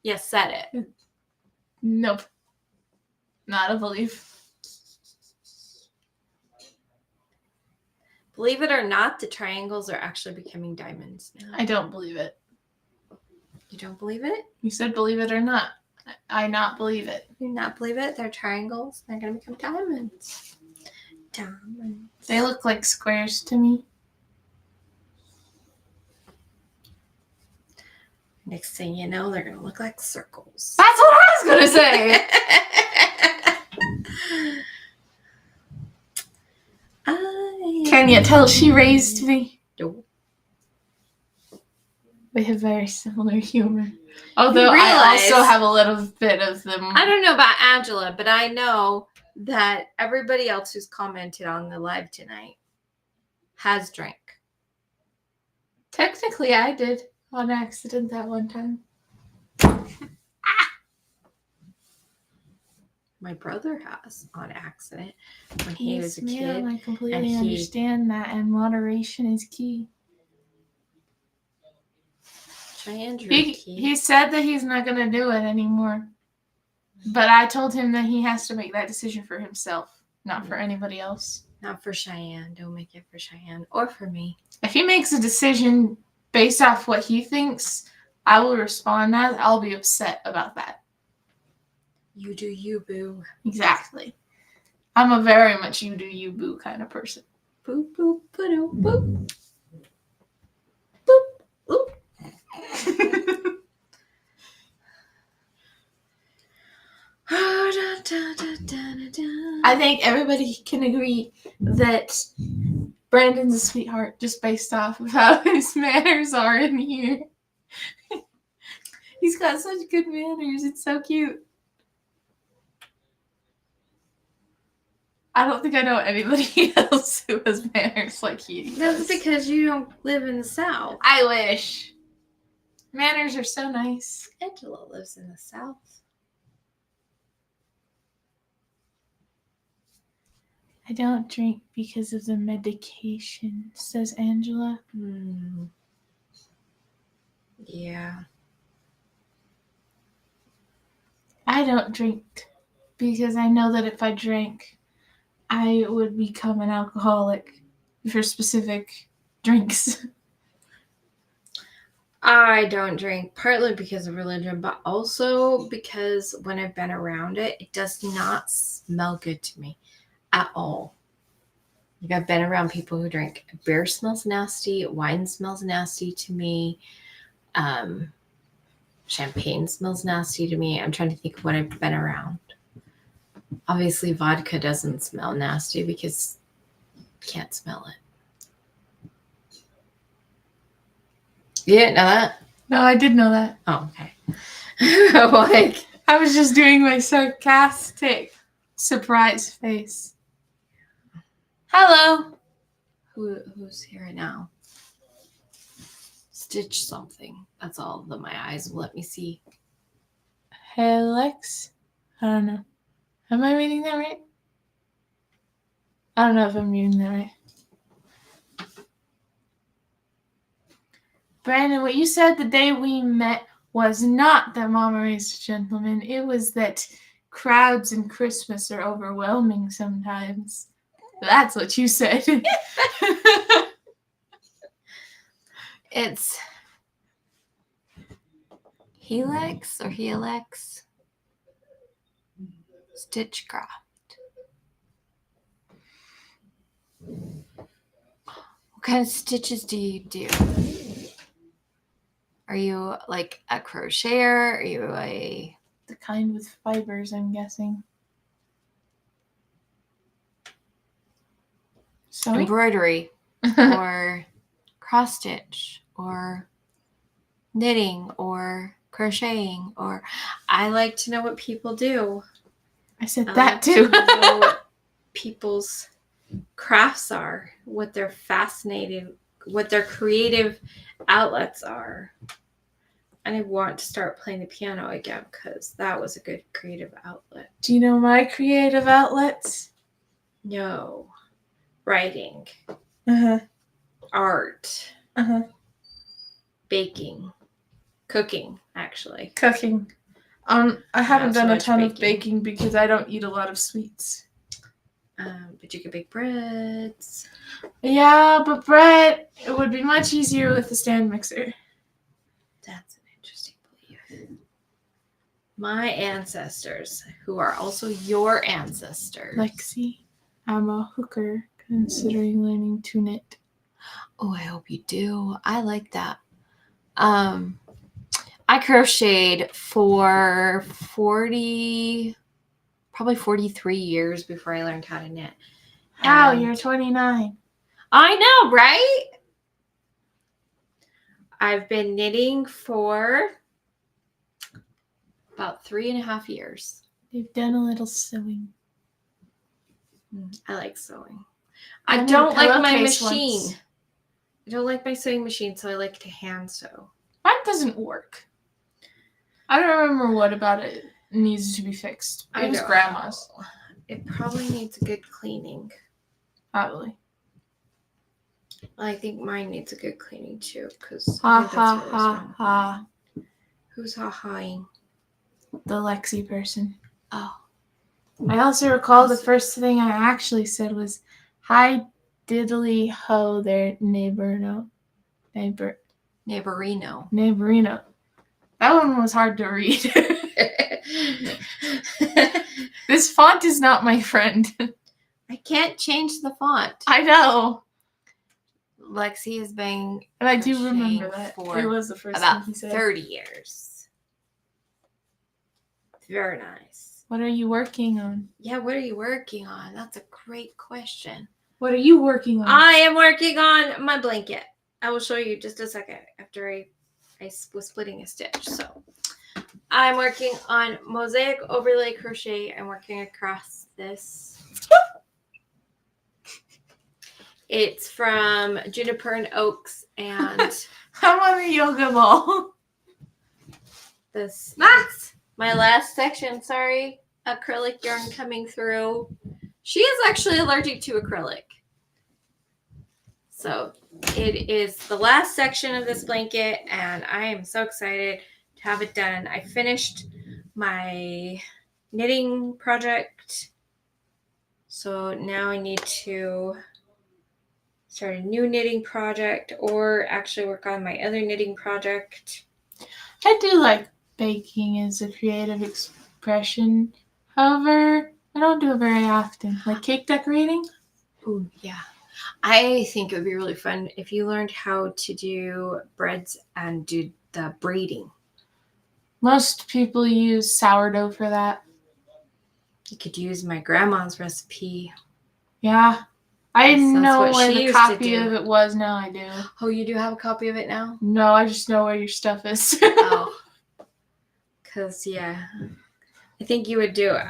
Speaker 1: You said it.
Speaker 4: Nope. Not a belief.
Speaker 1: Believe it or not, the triangles are actually becoming diamonds now.
Speaker 4: I don't believe it.
Speaker 1: You don't believe it?
Speaker 4: You said believe it or not. I not believe it.
Speaker 1: You not believe it? They're triangles. They're going to become diamonds. Diamonds.
Speaker 4: They look like squares to me.
Speaker 1: Next thing you know, they're going to look like circles.
Speaker 4: That's what I was going to say. Can you tell she raised me?
Speaker 1: No.
Speaker 4: We have very similar humor. Although I
Speaker 1: realize-
Speaker 4: also have a little bit of them.
Speaker 1: I don't know about Angela, but I know that everybody else who's commented on the live tonight has drank.
Speaker 4: Technically, I did on accident that one time.
Speaker 1: My brother has on accident when he was a
Speaker 4: Yes, ma'am,
Speaker 1: kid.
Speaker 4: I completely
Speaker 1: and he-
Speaker 4: understand that, and moderation is key.
Speaker 1: Cheyenne drew
Speaker 4: He said that he's not going to do it anymore. But I told him that he has to make that decision for himself, not for anybody else.
Speaker 1: Not for Cheyenne. Don't make it for Cheyenne or for me.
Speaker 4: If he makes a decision based off what he thinks, I will respond as I'll be upset about that.
Speaker 1: You do you, boo.
Speaker 4: Exactly. I'm a very much you do you boo kind of person.
Speaker 1: Boop, boop, boop, boop.
Speaker 4: Boop. I think everybody can agree that Brandon's a sweetheart just based off of how his manners are in here. He's got such good manners. It's so cute. I don't think I know anybody else who has manners like he does.
Speaker 1: That's because you don't live in the South.
Speaker 4: I wish. Manners are so nice.
Speaker 1: Angela lives in the South.
Speaker 4: I don't drink because of the medication, says Angela.
Speaker 1: Yeah.
Speaker 4: I don't drink because I know that if I drank, I would become an alcoholic for specific drinks.
Speaker 1: I don't drink partly because of religion, but also because when I've been around it, it does not smell good to me at all. Like I've been around people who drink. Beer smells nasty. Wine smells nasty to me. Champagne smells nasty to me. I'm trying to think of what I've been around. Obviously, vodka doesn't smell nasty because you can't smell it. You didn't know that?
Speaker 4: No, I did know that.
Speaker 1: Oh, okay. Like,
Speaker 4: I was just doing my sarcastic surprise face. Hello.
Speaker 1: who's here now? Stitch something. That's all that my eyes will let me see.
Speaker 4: Helix? I don't know. Am I reading that right? I don't know if I'm reading that right. Brandon, what you said the day we met was not that Mama raised a gentleman. It was that crowds and Christmas are overwhelming sometimes. That's what you said.
Speaker 1: It's Helix or Helix Stitchcraft. What kind of stitches do you do? Are you like a crocheter? Are you a
Speaker 4: The kind with fibers, I'm guessing. Sewing?
Speaker 1: embroidery or cross stitch or knitting or crocheting? Or I like to know what people do.
Speaker 4: I said
Speaker 1: I
Speaker 4: that
Speaker 1: like
Speaker 4: too.
Speaker 1: to know what people's crafts are, what their fascinating, what their creative outlets are. And I want to start playing the piano again because that was a good creative outlet.
Speaker 4: Do you know my creative outlets?
Speaker 1: No. Writing,
Speaker 4: Uh-huh.
Speaker 1: art,
Speaker 4: Uh-huh.
Speaker 1: baking, cooking, actually.
Speaker 4: Cooking. I haven't
Speaker 1: Not so
Speaker 4: done a
Speaker 1: much
Speaker 4: ton of
Speaker 1: baking.
Speaker 4: baking because I don't eat a lot of sweets.
Speaker 1: But you could bake breads.
Speaker 4: Yeah, but bread, it would be much easier with a stand mixer.
Speaker 1: That's an interesting belief. My ancestors, who are also your ancestors.
Speaker 4: Lexi, I'm a hooker considering learning to knit.
Speaker 1: Oh, I hope you do. I like that. I crocheted for probably 43 years before I learned how to knit.
Speaker 4: Wow,
Speaker 1: And
Speaker 4: you're 29.
Speaker 1: I know, right? I've been knitting for about 3.5 years.
Speaker 4: You've done a little sewing.
Speaker 1: I like sewing.
Speaker 4: I
Speaker 1: I
Speaker 4: made
Speaker 1: don't
Speaker 4: a
Speaker 1: like my
Speaker 4: pillowcase
Speaker 1: machine.
Speaker 4: once.
Speaker 1: I don't like my sewing machine, so I like to hand sew.
Speaker 4: Mine doesn't work. I don't remember what about it needs to be fixed. It was
Speaker 1: don't
Speaker 4: grandma's.
Speaker 1: know. It probably needs a good cleaning.
Speaker 4: Probably.
Speaker 1: I think mine needs a good cleaning too, because
Speaker 4: Ha ha ha ha.
Speaker 1: Who's ha-haing?
Speaker 4: The Lexi person.
Speaker 1: Oh,
Speaker 4: I also recall the first thing I actually said was, "Hi, diddly ho there, neighborino."
Speaker 1: neighborino.
Speaker 4: Neighborino. That one was hard to read. This font is not my friend.
Speaker 1: I can't change the font.
Speaker 4: I know.
Speaker 1: Lexi has been
Speaker 4: And I do remember
Speaker 1: crocheting
Speaker 4: that.
Speaker 1: for
Speaker 4: It was the first
Speaker 1: about
Speaker 4: thing he said.
Speaker 1: 30 years. Very nice.
Speaker 4: What are you working on?
Speaker 1: Yeah, what are you working on? That's a great question.
Speaker 4: What are you working on?
Speaker 1: I am working on my blanket. I will show you just a second after I was splitting a stitch. So I'm working on mosaic overlay crochet. I'm working across this. It's from Juniper and Oaks, and
Speaker 4: I'm on a yoga ball.
Speaker 1: this is my last section. Sorry, acrylic yarn coming through. She is actually allergic to acrylic. So it is the last section of this blanket, and I am so excited to have it done. I finished my knitting project, so now I need to start a new knitting project or actually work on my other knitting project.
Speaker 4: I do like baking as a creative expression. However, I don't do it very often. Like cake decorating.
Speaker 1: Ooh, yeah. I think it would be really fun if you learned how to do breads and do the braiding.
Speaker 4: Most people use sourdough for that.
Speaker 1: You could use my grandma's recipe.
Speaker 4: Yeah. I didn't
Speaker 1: That's
Speaker 4: know
Speaker 1: what
Speaker 4: where
Speaker 1: she
Speaker 4: the
Speaker 1: used to
Speaker 4: copy
Speaker 1: do.
Speaker 4: of it was. Now I do.
Speaker 1: Oh, you do have a copy of it now?
Speaker 4: No, I just know where your stuff is.
Speaker 1: Oh. Because, yeah. I think you would do it.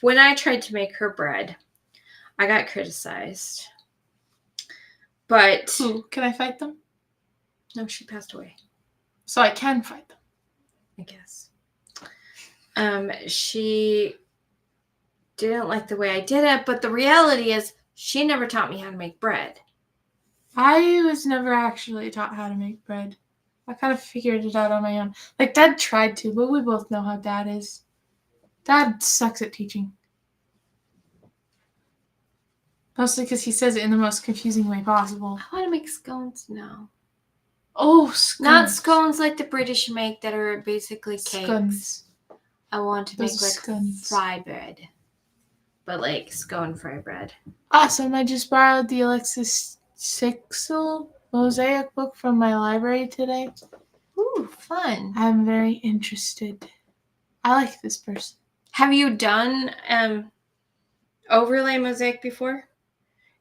Speaker 1: When I tried to make her bread, I got criticized. But
Speaker 4: Ooh, can I fight them?
Speaker 1: no, she passed away,
Speaker 4: So I can fight them.
Speaker 1: I guess. She didn't like the way I did it, but the reality is she never taught me how to make bread.
Speaker 4: I was never actually taught how to make bread. I kind of figured it out on my own. Like, Dad tried to, but we both know how Dad is. Dad sucks at teaching. Mostly because he says it in the most confusing way possible.
Speaker 1: I want to make scones now.
Speaker 4: Oh, scones.
Speaker 1: Not scones like the British make that are basically cakes.
Speaker 4: Scones.
Speaker 1: I want to make
Speaker 4: Those are
Speaker 1: like
Speaker 4: scones.
Speaker 1: fry bread. But like scone fry bread.
Speaker 4: Awesome. I just borrowed the Alexis Sixel mosaic book from my library today.
Speaker 1: Ooh, fun.
Speaker 4: I'm very interested. I like this person.
Speaker 1: Have you done overlay mosaic before?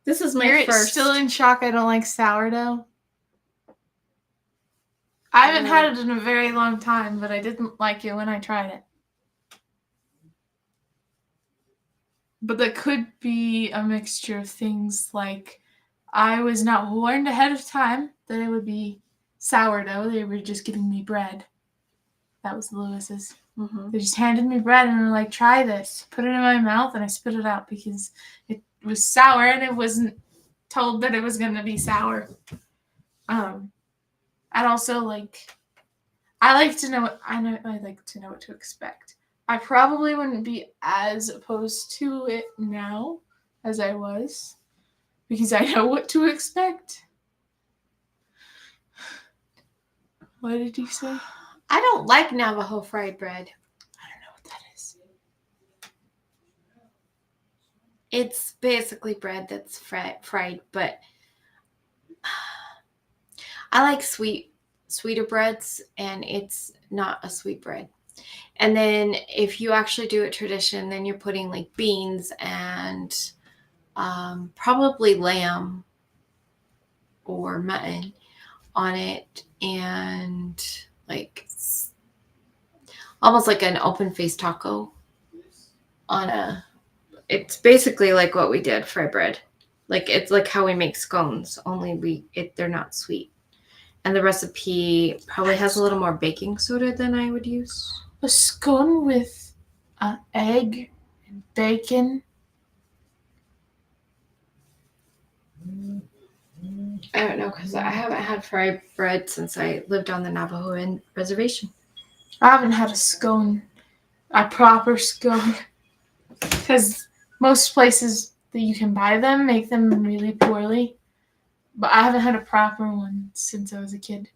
Speaker 1: This is my
Speaker 4: You're
Speaker 1: first.
Speaker 4: still in shock I don't like sourdough? I haven't had it in a very long time, but I didn't like it when I tried it. But that could be a mixture of things, like I was not warned ahead of time that it would be sourdough. They were just giving me bread. That was Lewis's.
Speaker 1: Mm-hmm.
Speaker 4: They just handed me bread and were like, try this. Put it in my mouth, and I spit it out because it was sour and it wasn't told that it was going to be sour. And also, like, I like to know what to expect. I probably wouldn't be as opposed to it now as I was because I know what to expect. What did you say?
Speaker 1: I don't like Navajo fried bread.
Speaker 4: I don't know what that is.
Speaker 1: It's basically bread that's fried, but I like sweeter breads, and it's not a sweet bread. And then if you actually do it tradition, then you're putting like beans and probably lamb or mutton on it, and like almost like an open faced taco on a. It's basically like what we did fry bread. Like it's like how we make scones, only they're not sweet. And the recipe probably has a little more baking soda than I would use.
Speaker 4: A scone with egg and bacon.
Speaker 1: I don't know, because I haven't had fried bread since I lived on the Navajo reservation.
Speaker 4: I haven't had a proper scone, because most places that you can buy them make them really poorly. But I haven't had a proper one since I was a kid.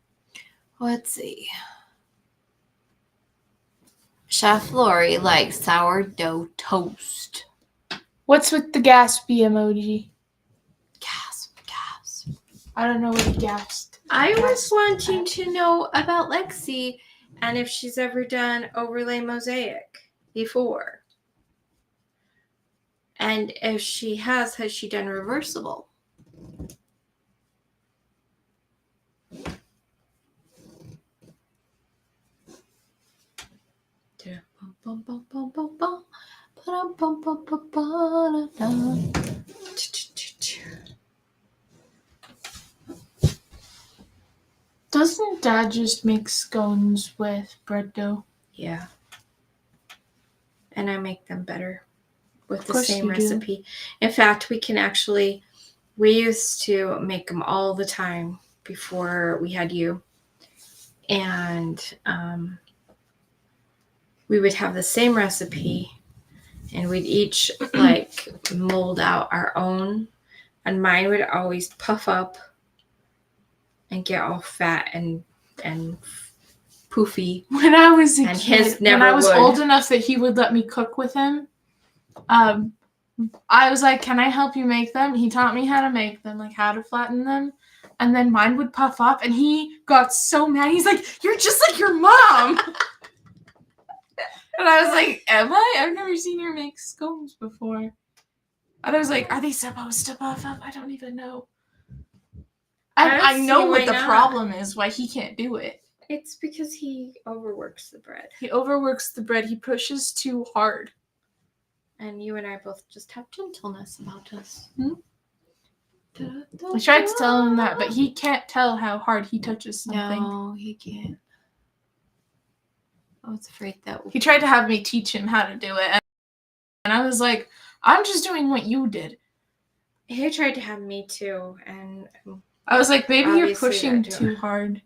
Speaker 1: Let's see. Chef Lori likes sourdough toast.
Speaker 4: What's with the gaspy emoji?
Speaker 1: Gasp.
Speaker 4: I don't know what he gasped.
Speaker 1: I was wanting to know about Lexi and if she's ever done overlay mosaic before. And if she has she done reversible?
Speaker 4: Doesn't Dad just make scones with bread dough?
Speaker 1: Yeah. And I make them better with the
Speaker 4: course
Speaker 1: same
Speaker 4: you do.
Speaker 1: recipe. In fact, we used to make them all the time before we had you. And we would have the same recipe and we'd each like mold out our own. And mine would always puff up and get all fat and poofy.
Speaker 4: When I was a
Speaker 1: And
Speaker 4: kid,
Speaker 1: his never
Speaker 4: when I was
Speaker 1: would.
Speaker 4: old enough that he would let me cook with him, I was like, "Can I help you make them?" He taught me how to make them, like how to flatten them, and then mine would puff up, and he got so mad. He's like, "You're just like your mom." And I was like, "Am I? I've never seen her make scones before." And I was like, "Are they supposed to puff up? I don't even know." I
Speaker 1: don't
Speaker 4: know
Speaker 1: see
Speaker 4: what
Speaker 1: why
Speaker 4: the
Speaker 1: not.
Speaker 4: problem is, why he can't do it.
Speaker 1: It's because he overworks the bread.
Speaker 4: He overworks the bread. He pushes too hard.
Speaker 1: And you and I both just have gentleness about us.
Speaker 4: I tried to tell him that, but he can't tell how hard he touches something.
Speaker 1: No, he can't. I was afraid that
Speaker 4: He tried to have me teach him how to do it, and I was like, "I'm just doing what you did."
Speaker 1: he tried to have me too, and
Speaker 4: I was like, "Maybe you're
Speaker 1: Obviously,
Speaker 4: pushing
Speaker 1: I do.
Speaker 4: too hard."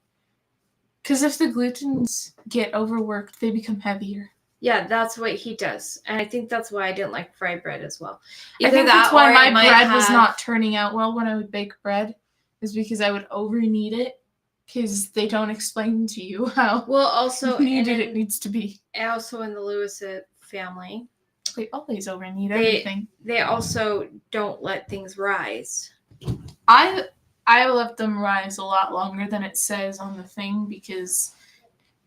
Speaker 4: Because if the glutens get overworked, they become heavier.
Speaker 1: yeah, that's what he does, and I think that's why I didn't like fried bread as well.
Speaker 4: I think that's why
Speaker 1: or
Speaker 4: my
Speaker 1: it might
Speaker 4: bread was
Speaker 1: have-
Speaker 4: not turning out well when I would bake bread, is because I would over-knead it, because they don't explain to you how
Speaker 1: Well, also,
Speaker 4: kneaded it needs to be.
Speaker 1: also in the Lewis family,
Speaker 4: They always over-knead
Speaker 1: They-
Speaker 4: everything.
Speaker 1: they also don't let things rise.
Speaker 4: I let them rise a lot longer than it says on the thing, because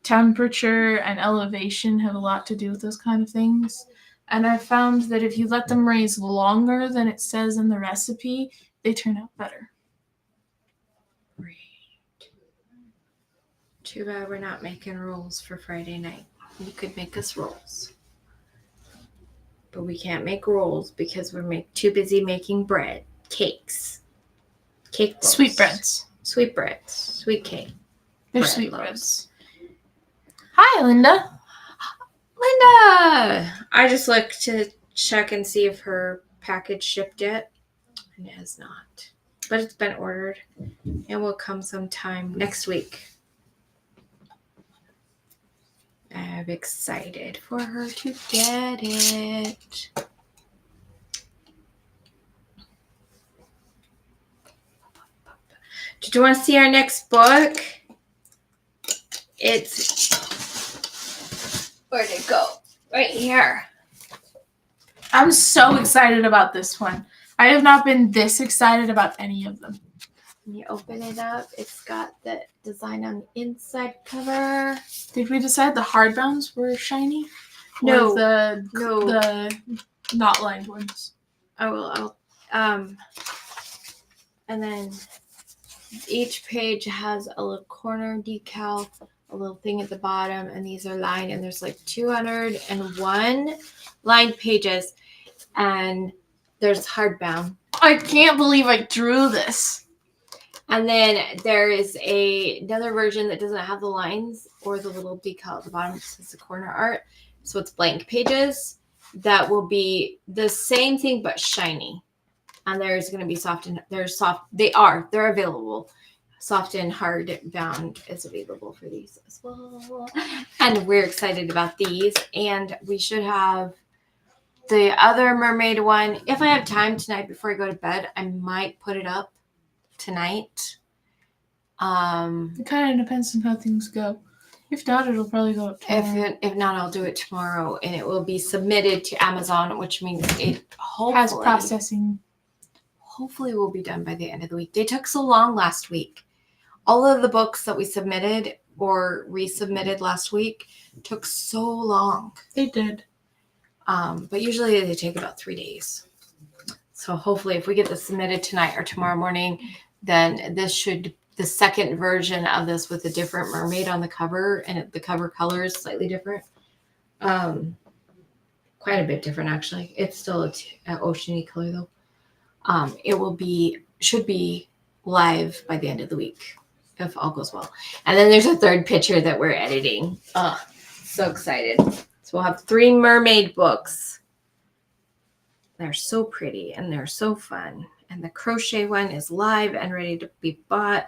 Speaker 4: temperature and elevation have a lot to do with those kind of things. And I found that if you let them raise longer than it says in the recipe, they turn out better.
Speaker 1: Great. Too bad we're not making rolls for Friday night. You could make us rolls. But we can't make rolls because we're too busy making bread. Cakes. Cake rolls.
Speaker 4: Sweetbreads.
Speaker 1: Sweetbreads. Sweet cake.
Speaker 4: They're
Speaker 1: Bread
Speaker 4: sweetbreads. Hi, Linda.
Speaker 1: Linda! I just looked to check and see if her package shipped yet. And it has not. But it's been ordered. And will come sometime next week. I'm excited for her to get it. Did you want to see our next book? It's... Where'd it go? Right here.
Speaker 4: I'm so excited about this one. I have not been this excited about any of them.
Speaker 1: When you open it up, it's got the design on the inside cover.
Speaker 4: Did we decide the hardbounds were shiny?
Speaker 1: No.
Speaker 4: Or the not lined ones?
Speaker 1: And then each page has a little corner decal, a little thing at the bottom, and these are lined, and there's like 201 lined pages, and there's hardbound.
Speaker 4: I can't believe I drew this.
Speaker 1: And then there is another version that doesn't have the lines or the little decal at the bottom. It just has the corner art. So it's blank pages that will be the same thing but shiny. And there's going to be they're available. Soft and hard bound is available for these as well. And we're excited about these. And we should have the other mermaid one. If I have time tonight before I go to bed, I might put it up tonight.
Speaker 4: It kind of depends on how things go. If not, it'll probably go up tomorrow.
Speaker 1: If not, I'll do it tomorrow, and it will be submitted to Amazon, which means it
Speaker 4: Has processing.
Speaker 1: hopefully we'll be done by the end of the week. They took so long last week. All of the books that we submitted or resubmitted last week took so long.
Speaker 4: They did.
Speaker 1: But usually they take about 3 days. So hopefully if we get this submitted tonight or tomorrow morning, then the second version of this with a different mermaid on the cover, and the cover color is slightly different. Quite a bit different actually. It's still an oceany color though. It should be live by the end of the week if all goes well. And then there's a third picture that we're editing. So excited. So we'll have 3 mermaid books. They're so pretty and they're so fun. And the crochet one is live and ready to be bought.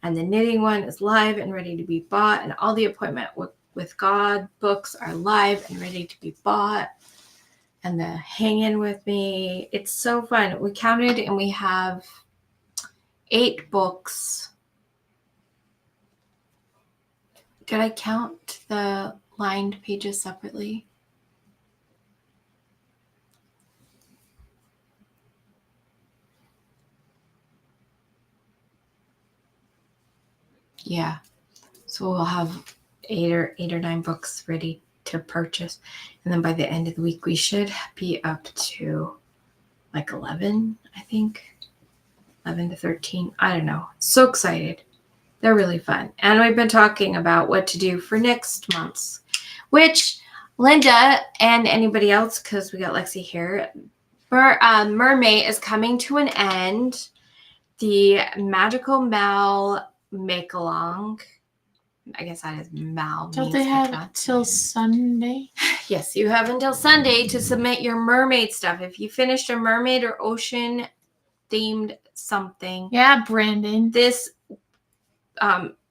Speaker 1: And the knitting one is live and ready to be bought. And all the Appointment with God books are live and ready to be bought. And the Hang In With Me. It's so fun. We counted and we have 8 books. Did I count the lined pages separately? Yeah. So we'll have 8 or 9 books ready to purchase. And then by the end of the week, we should be up to like 11, I think. 11 to 13. I don't know. So excited. They're really fun. And we've been talking about what to do for next month's, which Linda and anybody else, because we got Lexi here, Mermaid is coming to an end. The Magical Mal Make-Along, I guess that is Mal.
Speaker 4: Don't they have it till Sunday?
Speaker 1: Yes, you have until Sunday to submit your mermaid stuff. If you finished a mermaid or ocean themed something.
Speaker 4: Yeah, Brandon.
Speaker 1: This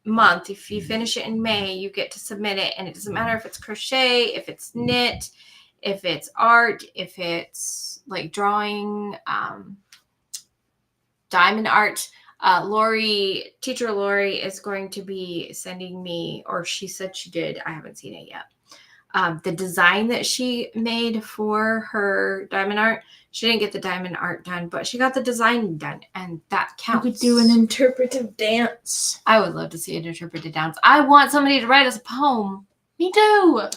Speaker 1: month, if you finish it in May, you get to submit it, and it doesn't matter if it's crochet, if it's knit, if it's art, if it's like drawing, diamond art. Teacher Lori is going to be sending me, or she said she did, I haven't seen it yet, the design that she made for her diamond art. She didn't get the diamond art done, but she got the design done, and that counts.
Speaker 4: You could do an interpretive dance.
Speaker 1: I would love to see an interpretive dance. I want somebody to write us a poem.
Speaker 4: Me too.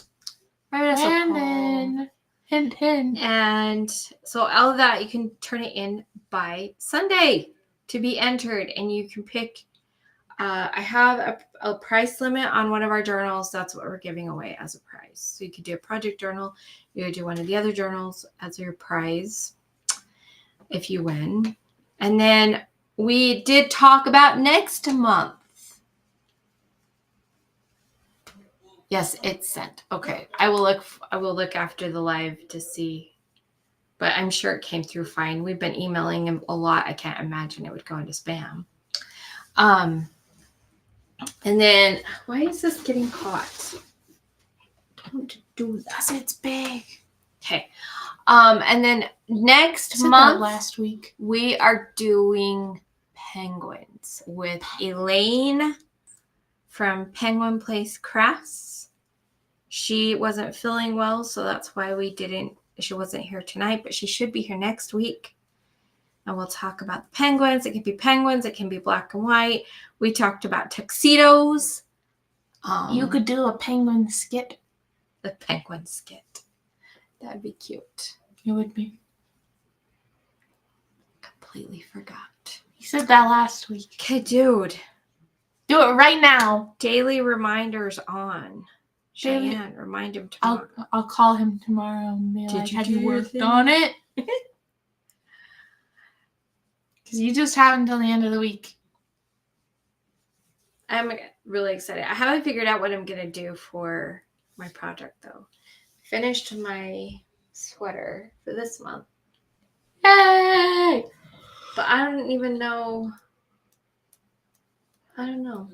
Speaker 1: Write us a poem.
Speaker 4: Hint.
Speaker 1: And so all of that, you can turn it in by Sunday to be entered, and you can pick. I have a price limit on one of our journals. That's what we're giving away as a prize. So you could do a project journal. You could do one of the other journals as your prize if you win. And then we did talk about next month. Yes, it's sent. Okay, I will look after the live to see. But I'm sure it came through fine. We've been emailing him a lot. I can't imagine it would go into spam. And then, why is this getting hot? Don't do that.
Speaker 4: Because it's big.
Speaker 1: Okay. And then next month,
Speaker 4: last week,
Speaker 1: we are doing penguins with Elaine from Penguin Place Crafts. She wasn't feeling well, so that's why she wasn't here tonight, but she should be here next week. And we'll talk about the penguins. It can be penguins. It can be black and white. We talked about tuxedos.
Speaker 4: You could do a penguin skit.
Speaker 1: The penguin skit. That'd be cute.
Speaker 4: It would be.
Speaker 1: Completely forgot.
Speaker 4: You said that last week.
Speaker 1: Okay, dude.
Speaker 4: Do it right now.
Speaker 1: Daily reminders on. ShiAnne, remind him tomorrow.
Speaker 4: I'll call him tomorrow and be like, have you worked on it? Because you just have until the end of the week.
Speaker 1: I'm really excited. I haven't figured out what I'm going to do for my project, though. Finished my sweater for this month.
Speaker 4: Yay!
Speaker 1: But I don't even know. I don't know.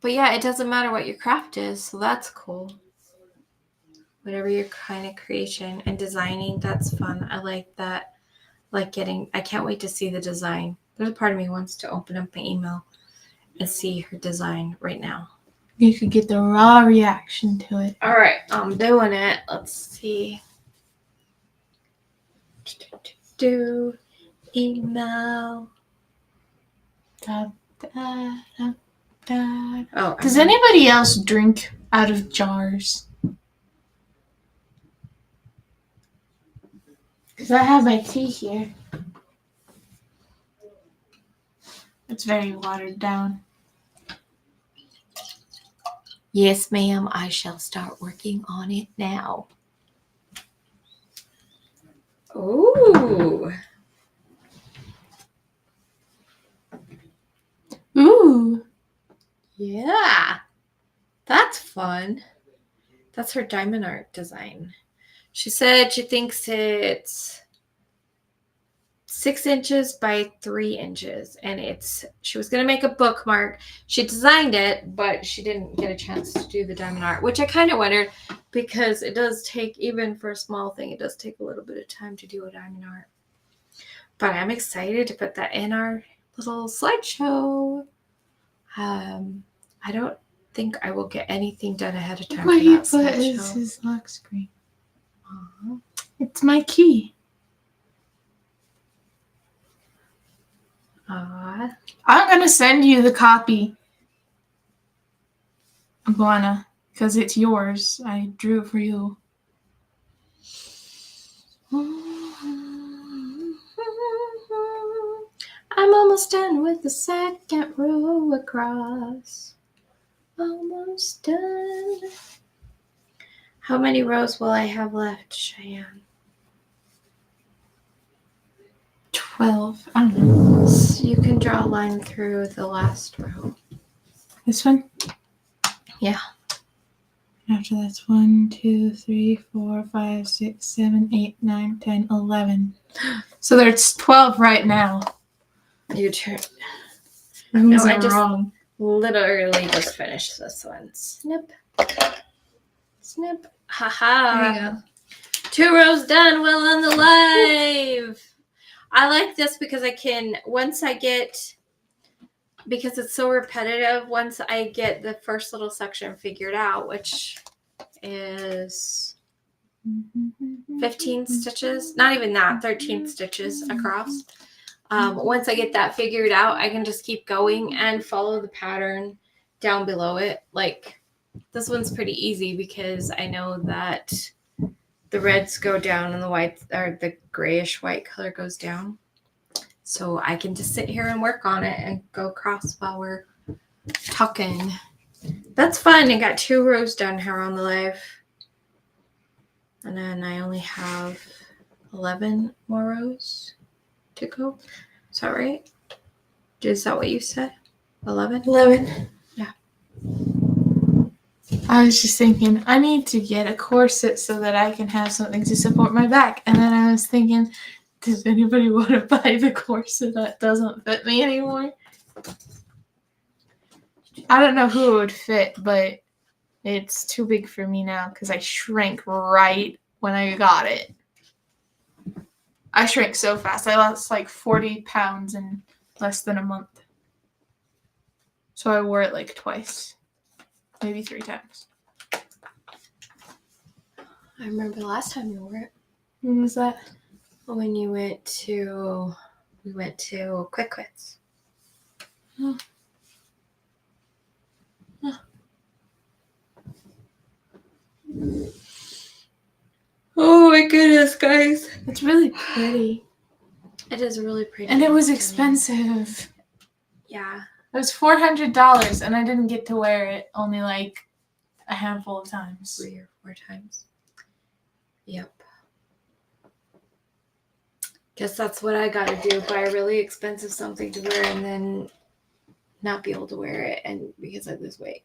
Speaker 1: But yeah, it doesn't matter what your craft is, so that's cool. Whatever your kind of creation and designing, that's fun. I like that. I can't wait to see the design. There's a part of me who wants to open up my email and see her design right now.
Speaker 4: You could get the raw reaction to it.
Speaker 1: All right, I'm doing it. Let's see. do email.
Speaker 4: Da, da, da, da.
Speaker 1: Oh,
Speaker 4: Does anybody else drink out of jars? Because I have my tea here. It's very watered down.
Speaker 1: Yes, ma'am. I shall start working on it now. Ooh.
Speaker 4: Ooh.
Speaker 1: Yeah. That's fun. That's her diamond art design. She said she thinks it's 6 inches by 3 inches, and she was gonna make a bookmark. She designed it, but she didn't get a chance to do the diamond art, which I kind of wondered, because it does take, even for a small thing, it does take a little bit of time to do a diamond art. But I'm excited to put that in our little slideshow. I don't think I will get anything done ahead of time
Speaker 4: What
Speaker 1: for
Speaker 4: you
Speaker 1: that
Speaker 4: put is
Speaker 1: slideshow.
Speaker 4: his lock screen. It's my key.
Speaker 1: Aw.
Speaker 4: I'm gonna send you the copy. I'm gonna, because it's yours. I drew it for you.
Speaker 1: I'm almost done with the second row across. Almost done. How many rows will I have left, ShiAnne?
Speaker 4: 12. I don't know.
Speaker 1: So you can draw a line through the last row.
Speaker 4: This one?
Speaker 1: Yeah.
Speaker 4: After that's 1, 2, 3, 4, 5, 6, 7, 8, 9, 10, 11. So there's 12 right now.
Speaker 1: Your turn.
Speaker 4: That means
Speaker 1: I
Speaker 4: I'm
Speaker 1: just-
Speaker 4: wrong.
Speaker 1: Literally just finished this one. Snip. Snip. Haha.
Speaker 4: There you go.
Speaker 1: 2 rows done. Well on the live. I like this because I can, because it's so repetitive, once I get the first little section figured out, which is 15 stitches, not even that, 13 stitches across. Once I get that figured out, I can just keep going and follow the pattern down below it. Like, this one's pretty easy because I know that the reds go down and the white, or the grayish white color goes down. So I can just sit here and work on it and go across while we're talking. That's fun. I got 2 rows done here on the live. And then I only have 11 more rows to go. Is that right? Is that what you said? 11?
Speaker 4: 11.
Speaker 1: Yeah.
Speaker 4: I was just thinking, I need to get a corset so that I can have something to support my back. And then I was thinking, does anybody want to buy the corset that doesn't fit me anymore? I don't know who it would fit, but it's too big for me now because I shrank right when I got it. I shrank so fast. I lost like 40 pounds in less than a month. So I wore it like twice, maybe 3 times.
Speaker 1: I remember the last time you wore it.
Speaker 4: When was that?
Speaker 1: When we went to Quick Quits.
Speaker 4: Oh.
Speaker 1: Oh my goodness, guys.
Speaker 4: It's really pretty.
Speaker 1: It is really pretty.
Speaker 4: And it was expensive.
Speaker 1: Yeah.
Speaker 4: It was $400 and I didn't get to wear it only like a handful of times.
Speaker 1: 3 or 4 times. Yep. Guess that's what I gotta do. Buy a really expensive something to wear and then not be able to wear it, and because I lose weight.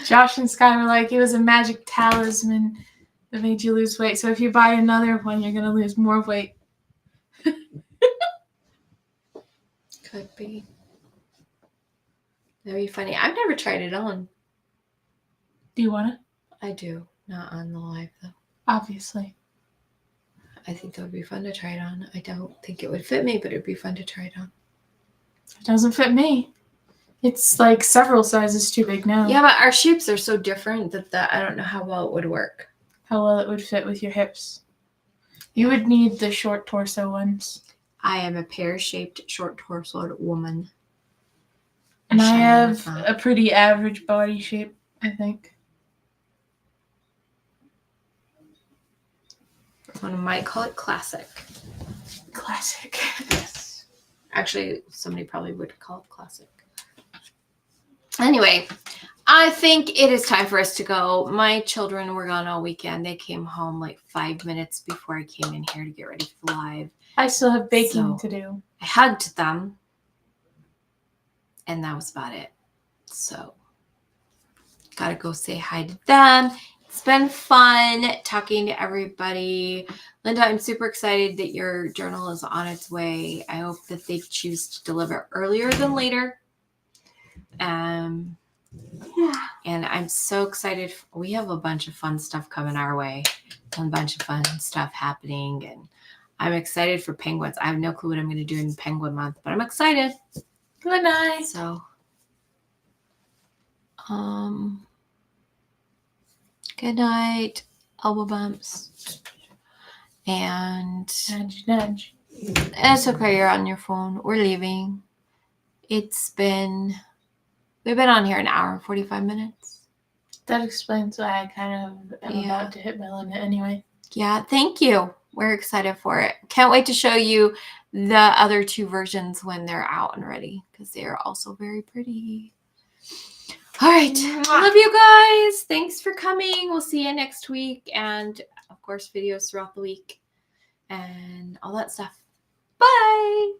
Speaker 4: Josh and Sky were like, it was a magic talisman that made you lose weight. So if you buy another one, you're going to lose more weight.
Speaker 1: Could be. That'd be funny. I've never tried it on.
Speaker 4: Do you want it?
Speaker 1: I do. Not on the live, though.
Speaker 4: Obviously.
Speaker 1: I think that would be fun to try it on. I don't think it would fit me, but it'd be fun to try it on.
Speaker 4: It doesn't fit me. It's like several sizes too big now.
Speaker 1: Yeah, but our shapes are so different that I don't know how well it would work.
Speaker 4: How well it would fit with your hips. You would need the short torso ones.
Speaker 1: I am a pear-shaped, short-torsoed woman.
Speaker 4: And I
Speaker 1: Shiny
Speaker 4: have
Speaker 1: with
Speaker 4: a pretty average body shape, I think.
Speaker 1: One might call it classic.
Speaker 4: Classic.
Speaker 1: Yes. Actually, somebody probably would call it classic. Anyway, I think it is time for us to go. My children were gone all weekend. They came home like 5 minutes before I came in here to get ready for live.
Speaker 4: I still have baking
Speaker 1: So-
Speaker 4: to do.
Speaker 1: I hugged them, and that was about it. So, gotta go say hi to them. It's been fun talking to everybody. Linda, I'm super excited that your journal is on its way. I hope that they choose to deliver earlier than later.
Speaker 4: Yeah.
Speaker 1: And I'm so excited. We have a bunch of fun stuff coming our way. A bunch of fun stuff happening. And I'm excited for penguins. I have no clue what I'm going to do in Penguin Month, but I'm excited.
Speaker 4: Good night.
Speaker 1: So, good night, elbow bumps. And
Speaker 4: Nudge, nudge.
Speaker 1: it's okay, you're on your phone. We're leaving. We've been on here an hour and 45 minutes.
Speaker 4: That explains why I kind of am
Speaker 1: Yeah.
Speaker 4: about to hit my limit anyway.
Speaker 1: Yeah, thank you. We're excited for it. Can't wait to show you the other two versions when they're out and ready because they are also very pretty. All right.
Speaker 4: Mwah.
Speaker 1: Love you guys. Thanks for coming. We'll see you next week. And of course, videos throughout the week and all that stuff. Bye.